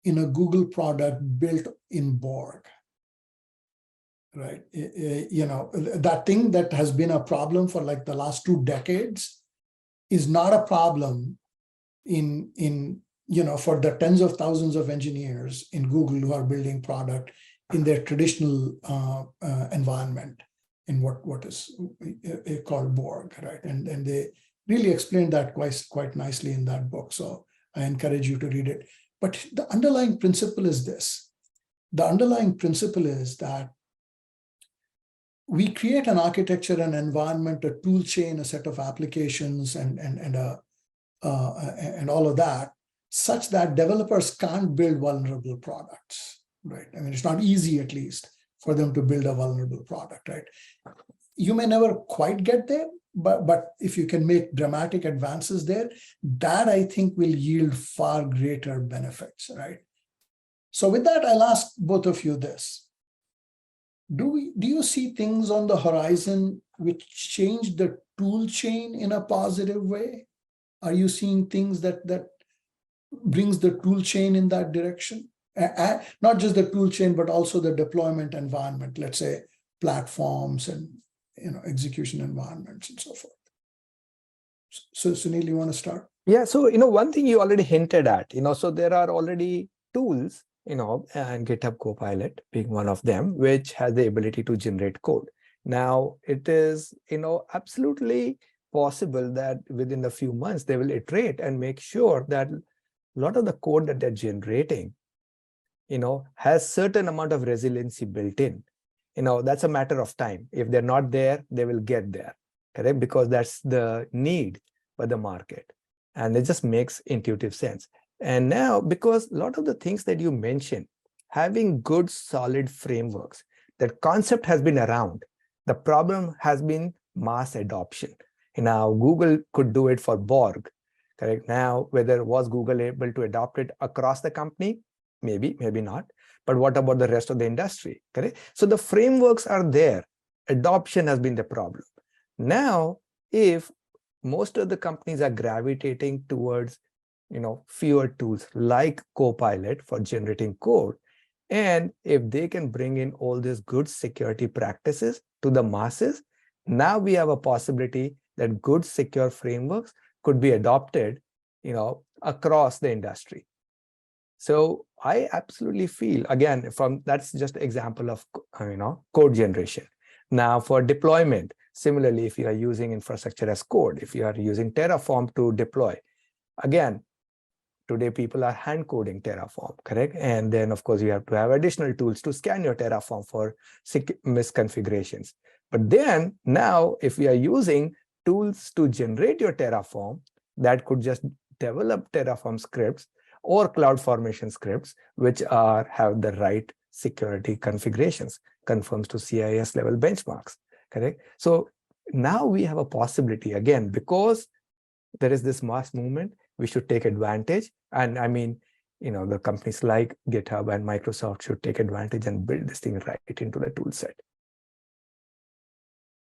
in a Google product built in Borg. Right, you know, that thing that has been a problem for like the last 2 decades is not a problem in you know, for the tens of thousands of engineers in Google who are building product in their traditional environment in what is called Borg, right? And they really explained that quite nicely in that book. So I encourage you to read it. But the underlying principle is this. The underlying principle is that we create an architecture, an environment, a tool chain, a set of applications, and all of that, such that developers can't build vulnerable products, right? I mean, it's not easy, at least, for them to build a vulnerable product, right? You may never quite get there, but if you can make dramatic advances there, that I think will yield far greater benefits, right? So with that, I'll ask both of you this. Do you see things on the horizon which change the tool chain in a positive way? Are you seeing things that brings the tool chain in that direction? Not just the tool chain, but also the deployment environment, let's say platforms and execution environments and so forth. So Sunil, you want to start? Yeah, so one thing you already hinted at, so there are already tools, and GitHub Copilot being one of them, which has the ability to generate code. Now it is, absolutely possible that within a few months they will iterate and make sure that a lot of the code that they're generating, has certain amount of resiliency built in. That's a matter of time. If they're not there, they will get there, correct? Because that's the need by the market. And it just makes intuitive sense. And now, because a lot of the things that you mentioned, having good, solid frameworks, that concept has been around. The problem has been mass adoption. Now, Google could do it for Borg, correct? Now, whether was Google able to adopt it across the company? Maybe, maybe not. But what about the rest of the industry, correct? So the frameworks are there. Adoption has been the problem. Now, if most of the companies are gravitating towards fewer tools like Copilot for generating code, and if they can bring in all these good security practices to the masses, now we have a possibility that good secure frameworks could be adopted across the industry. So I absolutely feel, again, that's just an example of code generation. Now for deployment, similarly, if you are using infrastructure as code, if you are using Terraform to deploy, again, today people are hand coding Terraform, correct? And then of course you have to have additional tools to scan your Terraform for misconfigurations. But then now if we are using tools to generate your Terraform, that could just develop Terraform scripts or CloudFormation scripts, which have the right security configurations, conforms to CIS level benchmarks, correct? So now we have a possibility, again, because there is this mass movement, we should take advantage. And I mean, the companies like GitHub and Microsoft should take advantage and build this thing right into the tool set.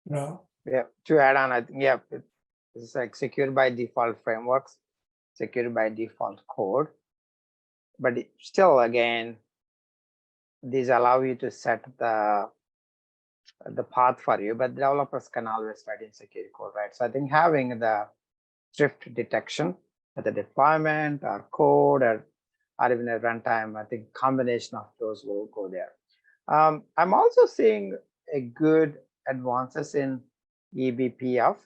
Yeah. Yeah, to add on, I think, it's like secured by default frameworks, secured by default code. But still, again, these allow you to set the path for you, but developers can always write in secure code, right? So I think having the drift detection at the deployment or code or even at runtime, I think combination of those will go there. I'm also seeing a good advances in eBPF,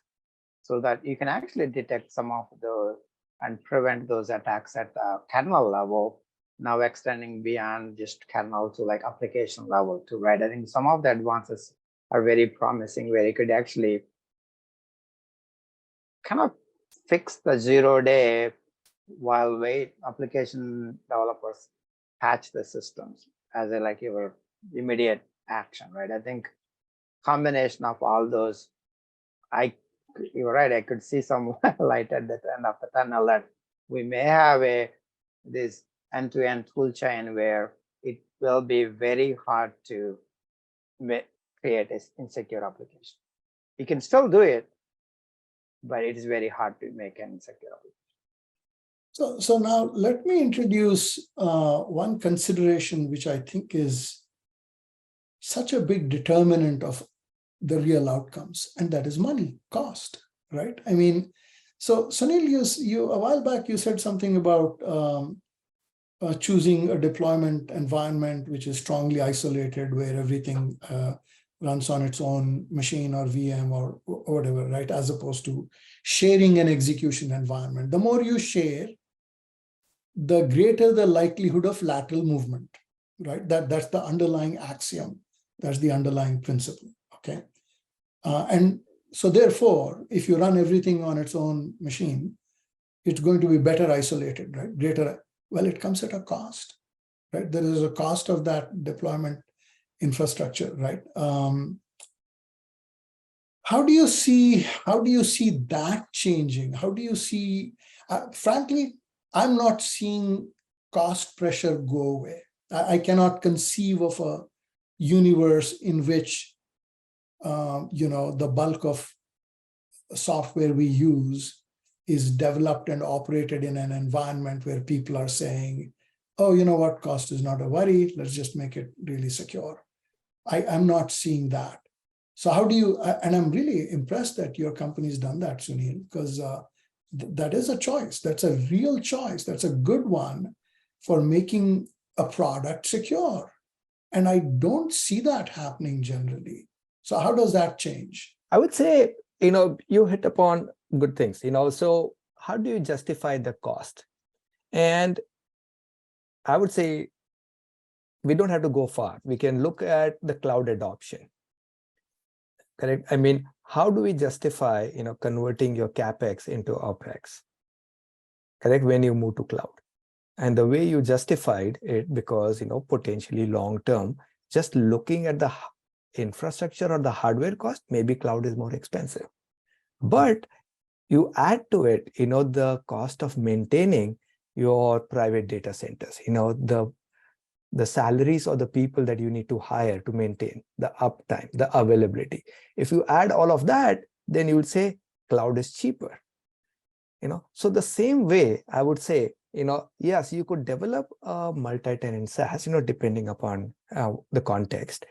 so that you can actually detect some of those and prevent those attacks at the kernel level, now extending beyond just kernel to like application level too, right? I think some of the advances are very promising, where you could actually kind of fix the 0-day while application developers patch the systems as your immediate action, right? I think combination of all those, you're right, I could see some light at the end of the tunnel, that we may have this end-to-end tool chain where it will be very hard to create an insecure application. You can still do it, but it is very hard to make an insecure application. So now let me introduce one consideration which I think is such a big determinant of the real outcomes, and that is money, cost, right? I mean, so Sunil, you a while back you said something about choosing a deployment environment which is strongly isolated, where everything runs on its own machine or VM or whatever, right? As opposed to sharing an execution environment. The more you share, the greater the likelihood of lateral movement, right? That's the underlying axiom. That's the underlying principle, okay? And so therefore, if you run everything on its own machine, it's going to be better isolated, right? Well, it comes at a cost, right? There is a cost of that deployment infrastructure, right? How do you see that changing? How do you see, frankly, I'm not seeing cost pressure go away. I cannot conceive of a universe in which, the bulk of software we use is developed and operated in an environment where people are saying, oh, you know what, cost is not a worry, let's just make it really secure. I'm not seeing that. So how do you, and I'm really impressed that your company's done that, Sunil, because that is a choice. That's a real choice. That's a good one for making a product secure. And I don't see that happening generally. So how does that change? I would say, you hit upon good things, so how do you justify the cost? And I would say we don't have to go far. We can look at the cloud adoption. Correct. I mean, how do we justify, converting your CapEx into OpEx? Correct. When you move to cloud. And the way you justified it, because, potentially long term, just looking at the infrastructure or the hardware cost, maybe cloud is more expensive. But you add to it, the cost of maintaining your private data centers, the salaries or the people that you need to hire to maintain the uptime, the availability. If you add all of that, then you would say cloud is cheaper. So the same way I would say, yes, you could develop a multi-tenant SaaS, depending upon the context,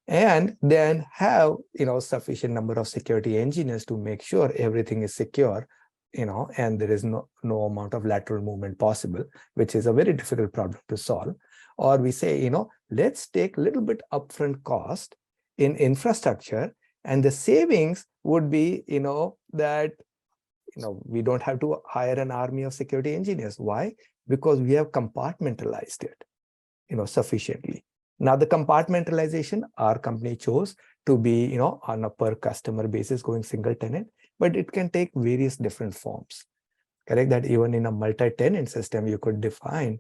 and then have, sufficient number of security engineers to make sure everything is secure, and there is no amount of lateral movement possible, which is a very difficult problem to solve. Or we say, let's take a little bit upfront cost in infrastructure, and the savings would be, that, we don't have to hire an army of security engineers. Why? Because we have compartmentalized it, sufficiently. Now, the compartmentalization our company chose to be, on a per customer basis going single tenant, but it can take various different forms. Correct? That even in a multi-tenant system, you could define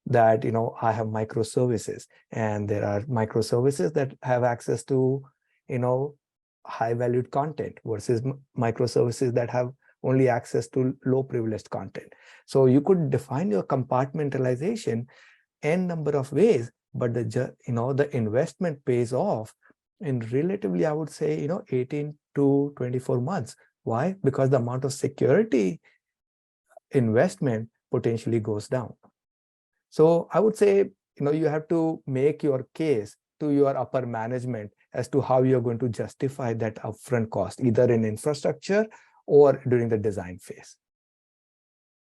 that, I have microservices, and there are microservices that have access to, high valued content versus microservices that have only access to low privileged content. So you could define your compartmentalization n number of ways, but the investment pays off in relatively, I would say, 18 to 24 months. Why? Because the amount of security investment potentially goes down. So I would say, you have to make your case to your upper management as to how you're going to justify that upfront cost, either in infrastructure or during the design phase.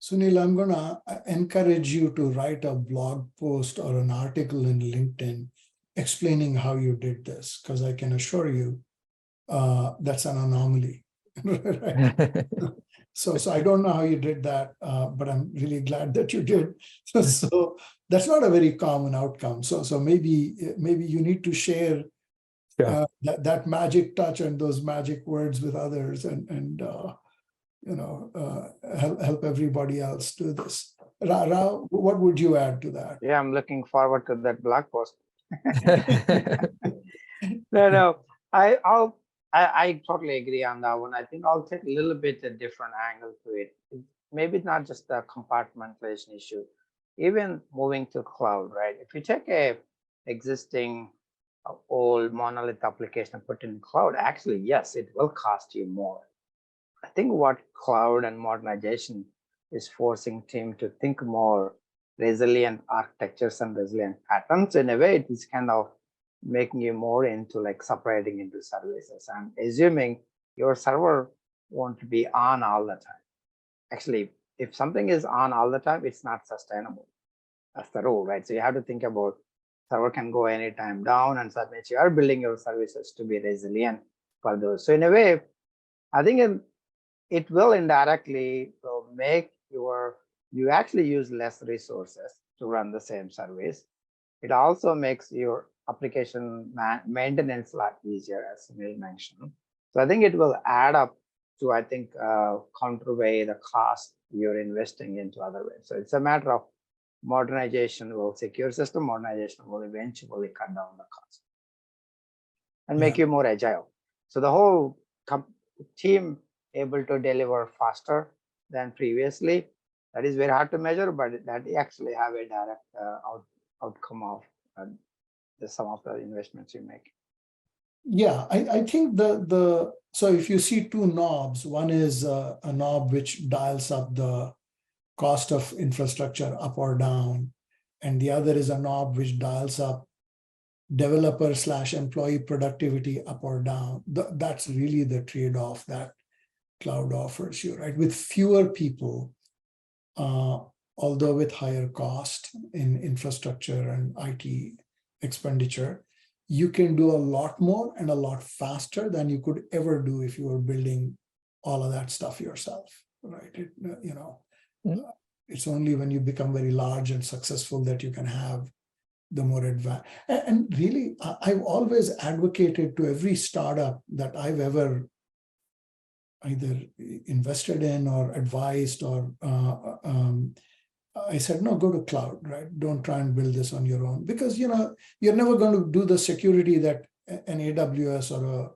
Sunil, I'm going to encourage you to write a blog post or an article in LinkedIn explaining how you did this, because I can assure you that's an anomaly. Right? So I don't know how you did that, but I'm really glad that you did. So that's not a very common outcome. So maybe you need to share that magic touch and those magic words with others, and help everybody else do this. Rao, what would you add to that? Yeah, I'm looking forward to that blog post. No, I totally agree on that one. I think I'll take a little bit a different angle to it. Maybe not just the compartmentalization issue, even moving to cloud, right? If you take a existing old monolith application and put it in cloud, actually, yes, it will cost you more. I think what cloud and modernization is forcing team to think more resilient architectures and resilient patterns. In a way, it is kind of making you more into like separating into services and assuming your server won't be on all the time. Actually, if something is on all the time, it's not sustainable. That's the rule, right? So you have to think about server can go anytime down, and that means you are building your services to be resilient for those. So in a way, I think it will indirectly make you actually use less resources to run the same service. It also makes your application maintenance a lot easier, as Sunil mentioned. So I think it will add up to, I think, counterweigh the cost you're investing into other ways. So it's a matter of modernization will secure system, modernization will eventually cut down the cost. and make you more agile. So the whole team able to deliver faster than previously. That is very hard to measure, but that actually have a direct outcome of some of the investments you make. Yeah, I think so if you see two knobs, one is a knob which dials up the cost of infrastructure up or down, and the other is a knob which dials up developer/employee productivity up or down. That's really the trade-off that cloud offers you, right? With fewer people, although with higher cost in infrastructure and IT expenditure, you can do a lot more and a lot faster than you could ever do if you were building all of that stuff yourself, right? It's only when you become very large and successful that you can have the more advanced. And really, I've always advocated to every startup that I've ever either invested in or advised or I said, no, go to cloud, right? Don't try and build this on your own, because you're never going to do the security that an AWS or a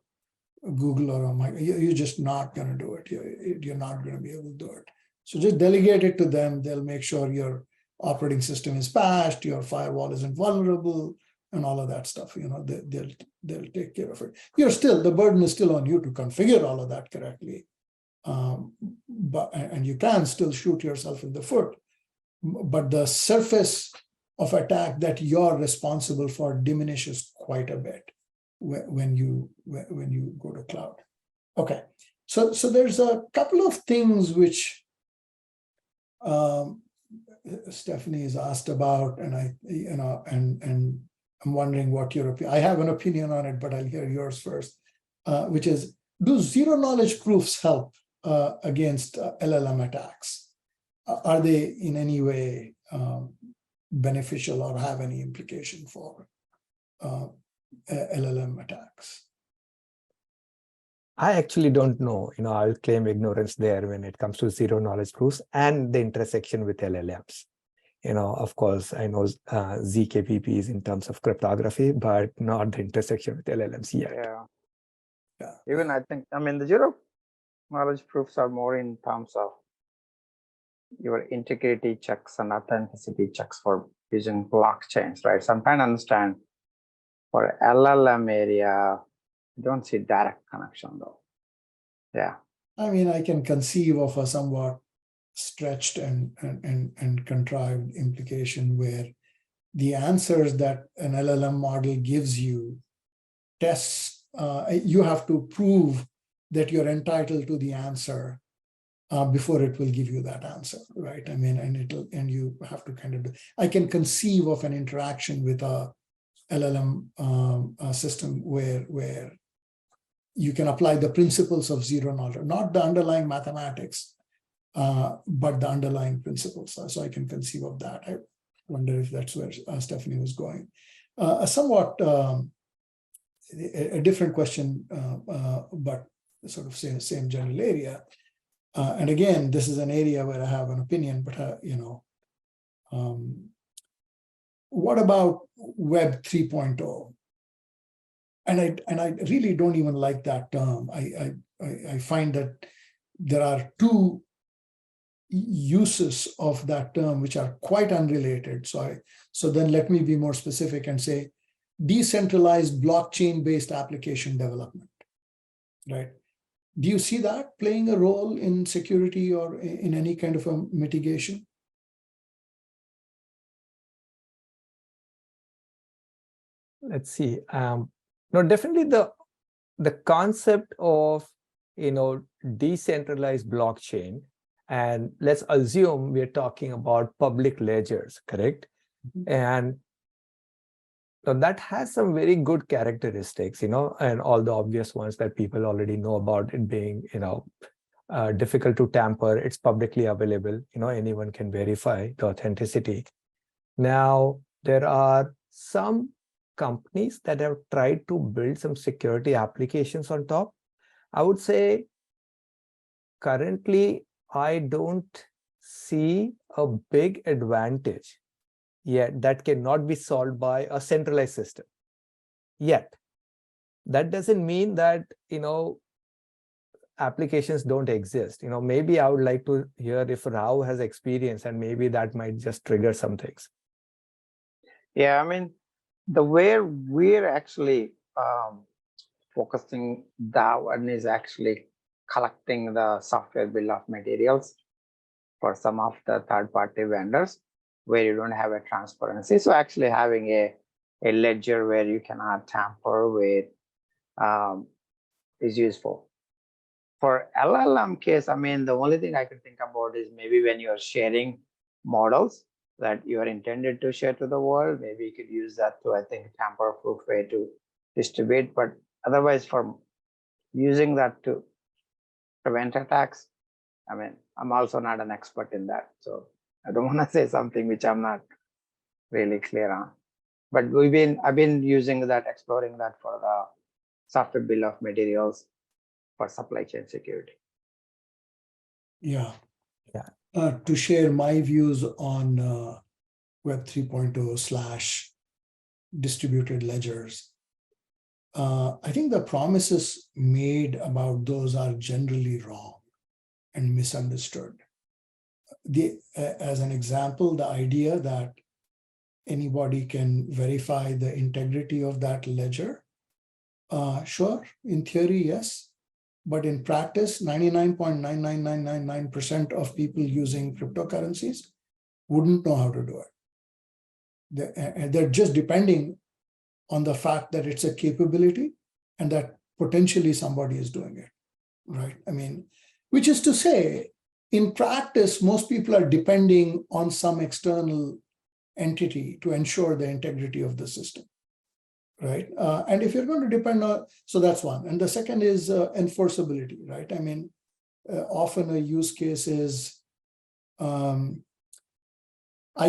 Google or a Microsoft, you're just not going to do it. You're not going to be able to do it. So just delegate it to them. They'll make sure your operating system is patched, your firewall isn't vulnerable, and all of that stuff. They'll take care of it. The burden is still on you to configure all of that correctly. And you can still shoot yourself in the foot. But the surface of attack that you're responsible for diminishes quite a bit when you go to cloud. Okay, so there's a couple of things which Stephanie has asked about, and and I'm wondering what your opinion. I have an opinion on it, but I'll hear yours first. Which is, do zero knowledge proofs help against LLM attacks? Are they in any way beneficial or have any implication for LLM attacks? I actually don't know. I'll claim ignorance there when it comes to zero knowledge proofs and the intersection with LLMs. Of course, I know ZKPPs in terms of cryptography, but not the intersection with LLMs yet. Yeah. Even I think, the zero knowledge proofs are more in terms of your integrity checks and authenticity checks for using blockchains, right? So I'm trying to understand for LLM area, I don't see direct connection though. Yeah. I can conceive of a somewhat stretched and contrived implication where the answers that an LLM model gives you tests, you have to prove that you're entitled to the answer before it will give you that answer, right? And you have to kind of do. I can conceive of an interaction with a LLM system where you can apply the principles of zero knowledge, not the underlying mathematics, but the underlying principles. So I can conceive of that. I wonder if that's where Stephanie was going. A somewhat a different question, but sort of same general area. And again, this is an area where I have an opinion, but what about Web 3.0? And I really don't even like that term. I find that there are two uses of that term which are quite unrelated. So then let me be more specific and say decentralized blockchain-based application development, right? Do you see that playing a role in security or in any kind of a mitigation? Let's see. No, definitely the concept of decentralized blockchain, and let's assume we're talking about public ledgers, correct? Mm-hmm. And so that has some very good characteristics, and all the obvious ones that people already know about it being, difficult to tamper. It's publicly available. Anyone can verify the authenticity. Now, there are some companies that have tried to build some security applications on top. I would say currently, I don't see a big advantage yet that cannot be solved by a centralized system yet. that doesn't mean that, applications don't exist. Maybe I would like to hear if Rao has experience, and maybe that might just trigger some things. Yeah, I mean, the way we're actually focusing that one is actually collecting the software bill of materials for some of the third-party vendors where you don't have a transparency. So actually having a ledger where you cannot tamper with is useful. For LLM case, I mean, the only thing I can think about is maybe when you're sharing models that you are intended to share to the world, maybe you could use that to, I think, tamper-proof way to distribute. But otherwise, for using that to prevent attacks, I mean, I'm also not an expert in that. So I don't want to say something which I'm not really clear on. But I've been using that, exploring that for the software bill of materials for supply chain security. Yeah. Yeah. To share my views on Web 3.0 / distributed ledgers, I think the promises made about those are generally wrong and misunderstood. As an example, the idea that anybody can verify the integrity of that ledger, sure, in theory, yes. But in practice, 99.99999% of people using cryptocurrencies wouldn't know how to do it. They're just depending on the fact that it's a capability and that potentially somebody is doing it, right? I mean, which is to say, in practice, most people are depending on some external entity to ensure the integrity of the system, right? And if you're going to depend on, so that's one. And the second is enforceability, right? I mean, often a use case is I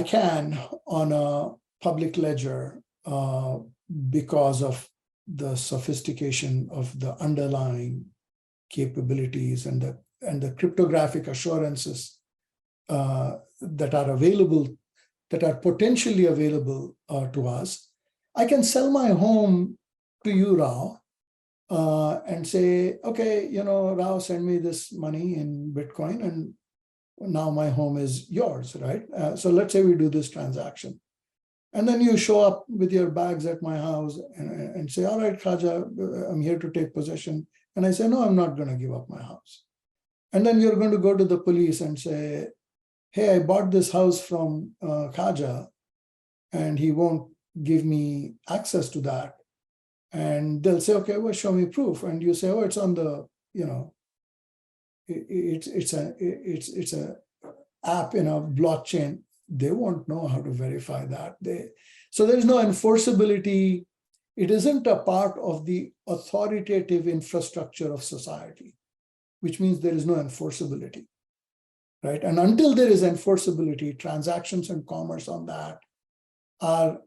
can on a public ledger because of the sophistication of the underlying capabilities and the cryptographic assurances that are available, that are potentially available to us. I can sell my home to you, Rao, and say, okay, Rao, send me this money in Bitcoin, and now my home is yours, right? So let's say we do this transaction. And then you show up with your bags at my house and say, all right, Khaja, I'm here to take possession. And I say, no, I'm not going to give up my house. And then you're going to go to the police and say, hey, I bought this house from Khaja, and he won't give me access to that. And they'll say, okay, well, show me proof. And you say, oh, it's on the, it's a app in a blockchain. They won't know how to verify that. So there's no enforceability. It isn't a part of the authoritative infrastructure of society, which means there is no enforceability, right? And until there is enforceability, transactions and commerce on that are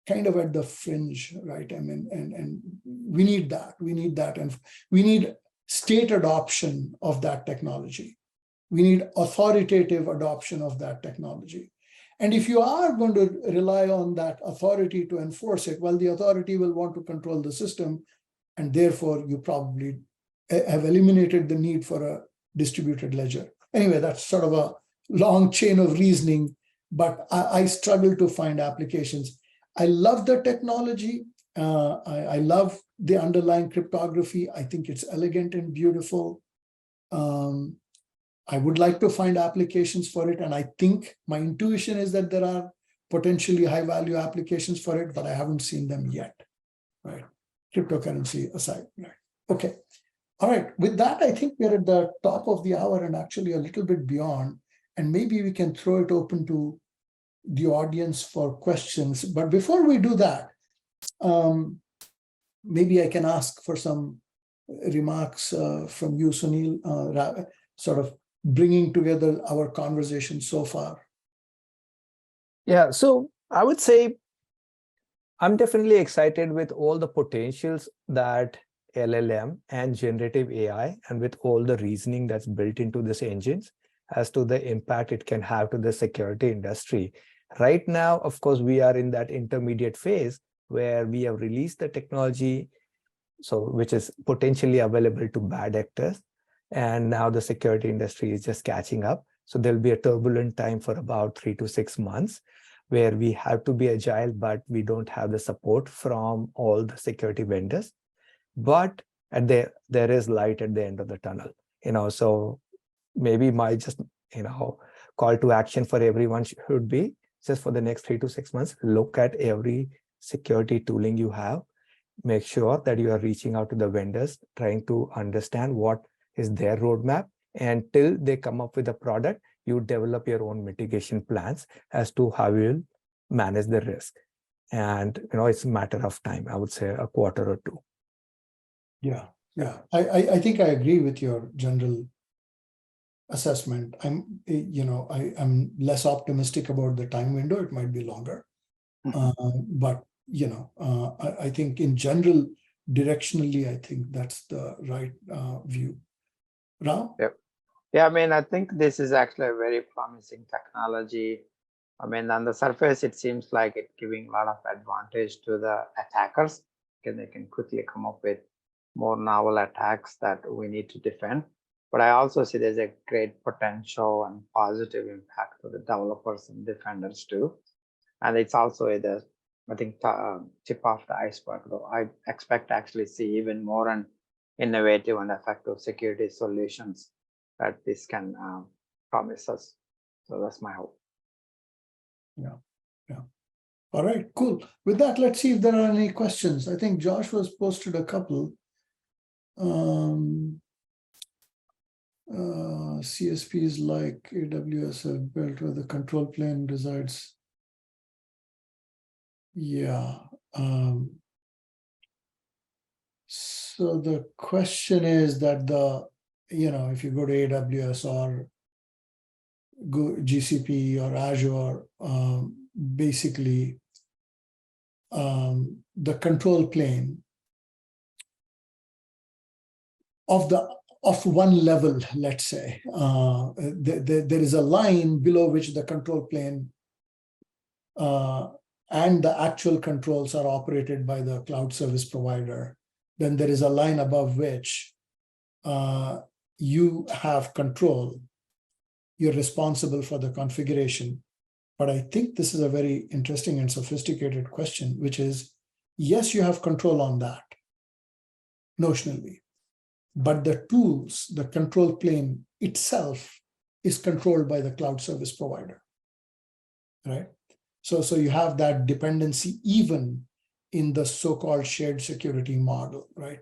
kind of at the fringe, right? I mean, and we need that. We need that. And we need state adoption of that technology. We need authoritative adoption of that technology. And if you are going to rely on that authority to enforce it, well, the authority will want to control the system, and therefore you probably have eliminated the need for a distributed ledger. Anyway, that's sort of a long chain of reasoning, but I struggle to find applications. I love the technology. I love the underlying cryptography. I think it's elegant and beautiful. I would like to find applications for it. And I think my intuition is that there are potentially high value applications for it, but I haven't seen them yet, right? Cryptocurrency aside, right? Okay. All right. With that, I think we're at the top of the hour and actually a little bit beyond, and maybe we can throw it open to the audience for questions. But before we do that, maybe I can ask for some remarks from you, Sunil, sort of bringing together our conversation so far. Yeah, so I would say I'm definitely excited with all the potentials that LLM and generative AI, and with all the reasoning that's built into these engines, as to the impact it can have to the security industry. Right now, of course, we are in that intermediate phase where we have released the technology. so which is potentially available to bad actors. And now the security industry is just catching up. So there'll be a turbulent time for about 3 to 6 months where we have to be agile, but we don't have the support from all the security vendors. But there is light at the end of the tunnel, so maybe my just, call to action for everyone should be just for the next 3 to 6 months, look at every security tooling you have, make sure that you are reaching out to the vendors, trying to understand what is their roadmap, and till they come up with a product, you develop your own mitigation plans as to how you'll manage the risk. And it's a matter of time, I would say a quarter or two. Yeah. I think I agree with your general assessment. I'm less optimistic about the time window. It might be longer, but I think in general, directionally, I think that's the right view. Ram? Yep. Yeah, I mean, I think this is actually a very promising technology. I mean, on the surface, it seems like it's giving a lot of advantage to the attackers, because they can quickly come up with more novel attacks that we need to defend. But I also see there's a great potential and positive impact for the developers and defenders too. And it's also the, I think, tip of the iceberg, though. I expect to actually see even more and innovative and effective security solutions that this can promise us. So that's my hope. Yeah. All right, cool. With that, let's see if there are any questions. I think Josh was posted a couple. CSPs like AWS have built where the control plane resides. Yeah. So the question is that if you go to AWS or GCP or Azure, basically the control plane of one level, let's say, there is a line below which the control plane and the actual controls are operated by the cloud service provider. Then there is a line above which you have control. You're responsible for the configuration. But I think this is a very interesting and sophisticated question, which is, yes, you have control on that, notionally. But the tools, the control plane itself is controlled by the cloud service provider, right? So you have that dependency even in the so-called shared security model, right?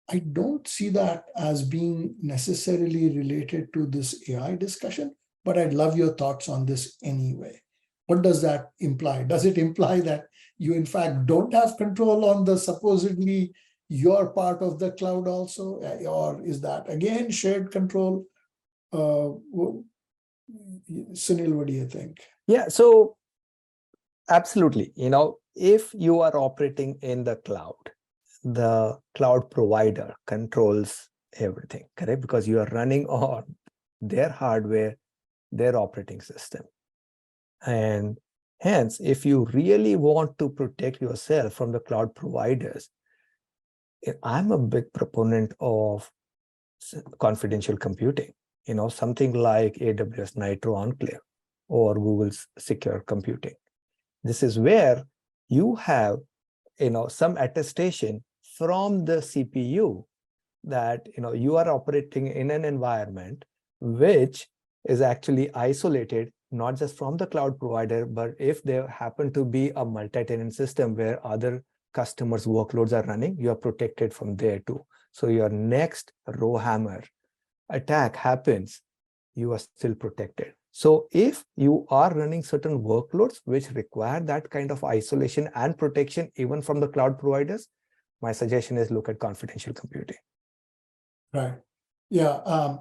I don't see that as being necessarily related to this AI discussion, but I'd love your thoughts on this anyway. What does that imply? Does it imply that you, in fact, don't have control on the supposedly your part of the cloud also? Or is that, again, shared control? Sunil, what do you think? Yeah, so absolutely. If you are operating in the cloud provider controls everything, correct? Because you are running on their hardware, their operating system. And hence, if you really want to protect yourself from the cloud providers, I'm a big proponent of confidential computing, something like AWS Nitro Enclave or Google's secure computing. This is where you have, some attestation from the CPU that, you are operating in an environment which is actually isolated, not just from the cloud provider, but if there happen to be a multi-tenant system where other customers' workloads are running, you are protected from there too. So your next rowhammer attack happens, you are still protected. So if you are running certain workloads which require that kind of isolation and protection, even from the cloud providers, my suggestion is look at confidential computing. Right. Yeah.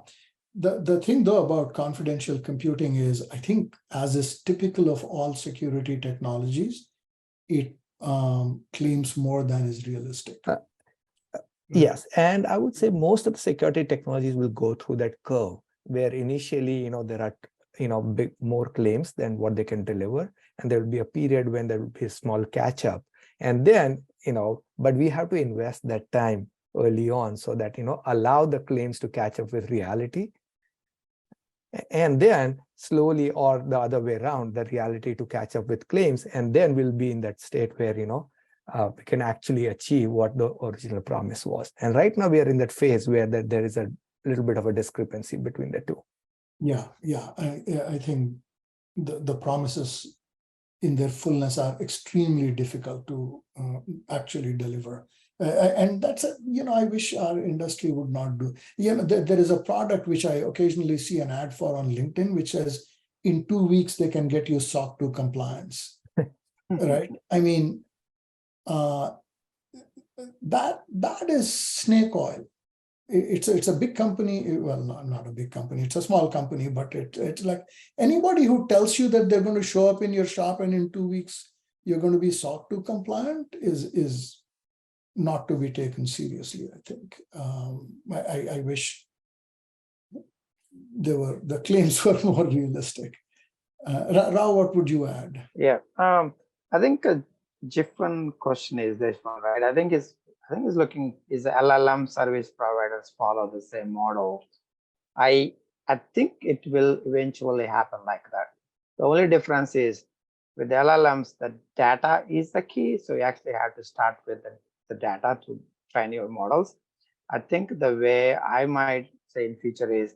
The thing, though, about confidential computing is, I think, as is typical of all security technologies, it claims more than is realistic. Yes, and I would say most of the security technologies will go through that curve where initially, there are, more claims than what they can deliver, and there will be a period when there will be a small catch up, and then but we have to invest that time early on so that, allow the claims to catch up with reality. And then slowly, or the other way around, the reality to catch up with claims. And then we'll be in that state where, we can actually achieve what the original promise was. And right now we are in that phase where there is a little bit of a discrepancy between the two. Yeah. I think the promises in their fullness are extremely difficult to actually deliver. And that's, I wish our industry would not do. There is a product which I occasionally see an ad for on LinkedIn, which says in 2 weeks, they can get you SOC 2 compliance, right? I mean, that is snake oil. It's a big company. Well, not a big company. It's a small company, but it's like anybody who tells you that they're going to show up in your shop and in 2 weeks you're going to be SOC 2 compliant is not to be taken seriously. I think I wish the claims were more realistic. Rao, what would you add? Yeah, I think a different question is this one, right? I think it's looking, is the LLM service providers follow the same model? I think it will eventually happen like that. The only difference is with the LLMs, the data is the key. So you actually have to start with the data to train your models. I think the way I might say in future is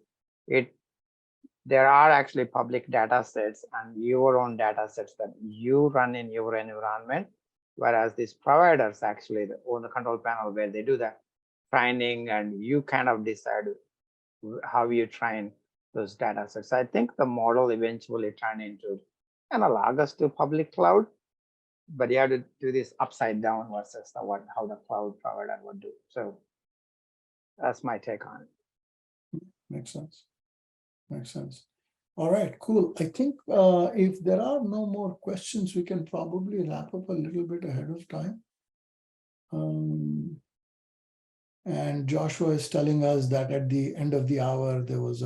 there are actually public data sets and your own data sets that you run in your environment, whereas these providers actually own the control panel where they do the training and you kind of decide how you train those data sets. I think the model eventually turn into analogous to public cloud, but you have to do this upside down versus how the cloud provider would do. So that's my take on it. Makes sense. All right, cool. I think if there are no more questions, we can probably wrap up a little bit ahead of time. And Joshua is telling us that at the end of the hour, there was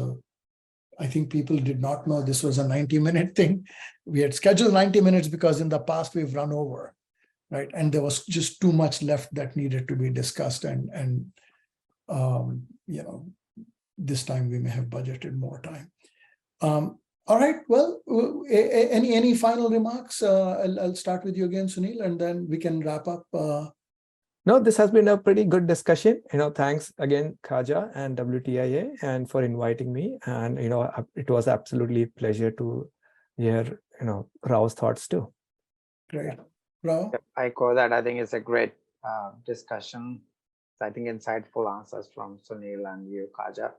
I think people did not know this was a 90-minute thing. We had scheduled 90 minutes because in the past we've run over, right? And there was just too much left that needed to be discussed. And this time we may have budgeted more time. All right, well, any final remarks? I'll start with you again, Sunil, and then we can wrap up. No, this has been a pretty good discussion. Thanks again, Khaja and WTIA, and for inviting me. And it was absolutely a pleasure to hear Rao's thoughts too. Great, Rao. I echo that. I think it's a great discussion. I think insightful answers from Sunil and you, Khaja,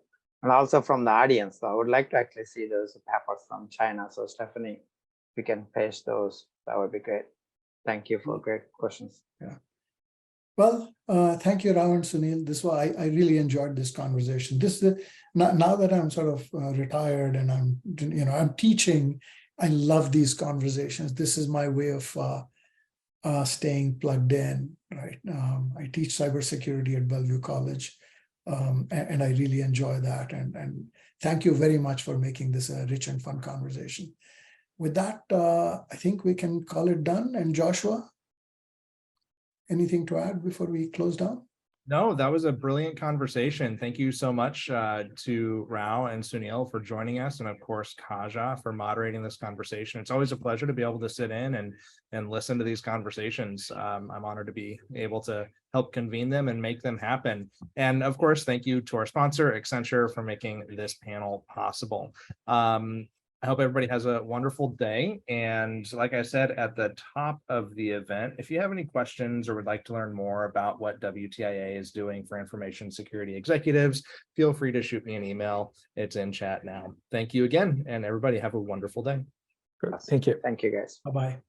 and also from the audience. So I would like to actually see those papers from China. So Stephanie, if we can paste those, that would be great. Thank you for great questions. Yeah. Well, thank you, Rao and Sunil. This was I really enjoyed this conversation. Now that I'm sort of retired and I'm teaching, I love these conversations. This is my way of staying plugged in. Right. I teach cybersecurity at Bellevue College, and I really enjoy that. And thank you very much for making this a rich and fun conversation. With that, I think we can call it done. And Joshua, anything to add before we close down? No, that was a brilliant conversation. Thank you so much to Rao and Sunil for joining us, and of course Khaja for moderating this conversation. It's always a pleasure to be able to sit in and listen to these conversations. I'm honored to be able to help convene them and make them happen. And of course, thank you to our sponsor, Accenture, for making this panel possible. I hope everybody has a wonderful day. And like I said at the top of the event, if you have any questions or would like to learn more about what WTIA is doing for information security executives, feel free to shoot me an email. It's in chat now. Thank you again, and everybody have a wonderful day. Good. Thank you. Thank you, guys. Bye-bye.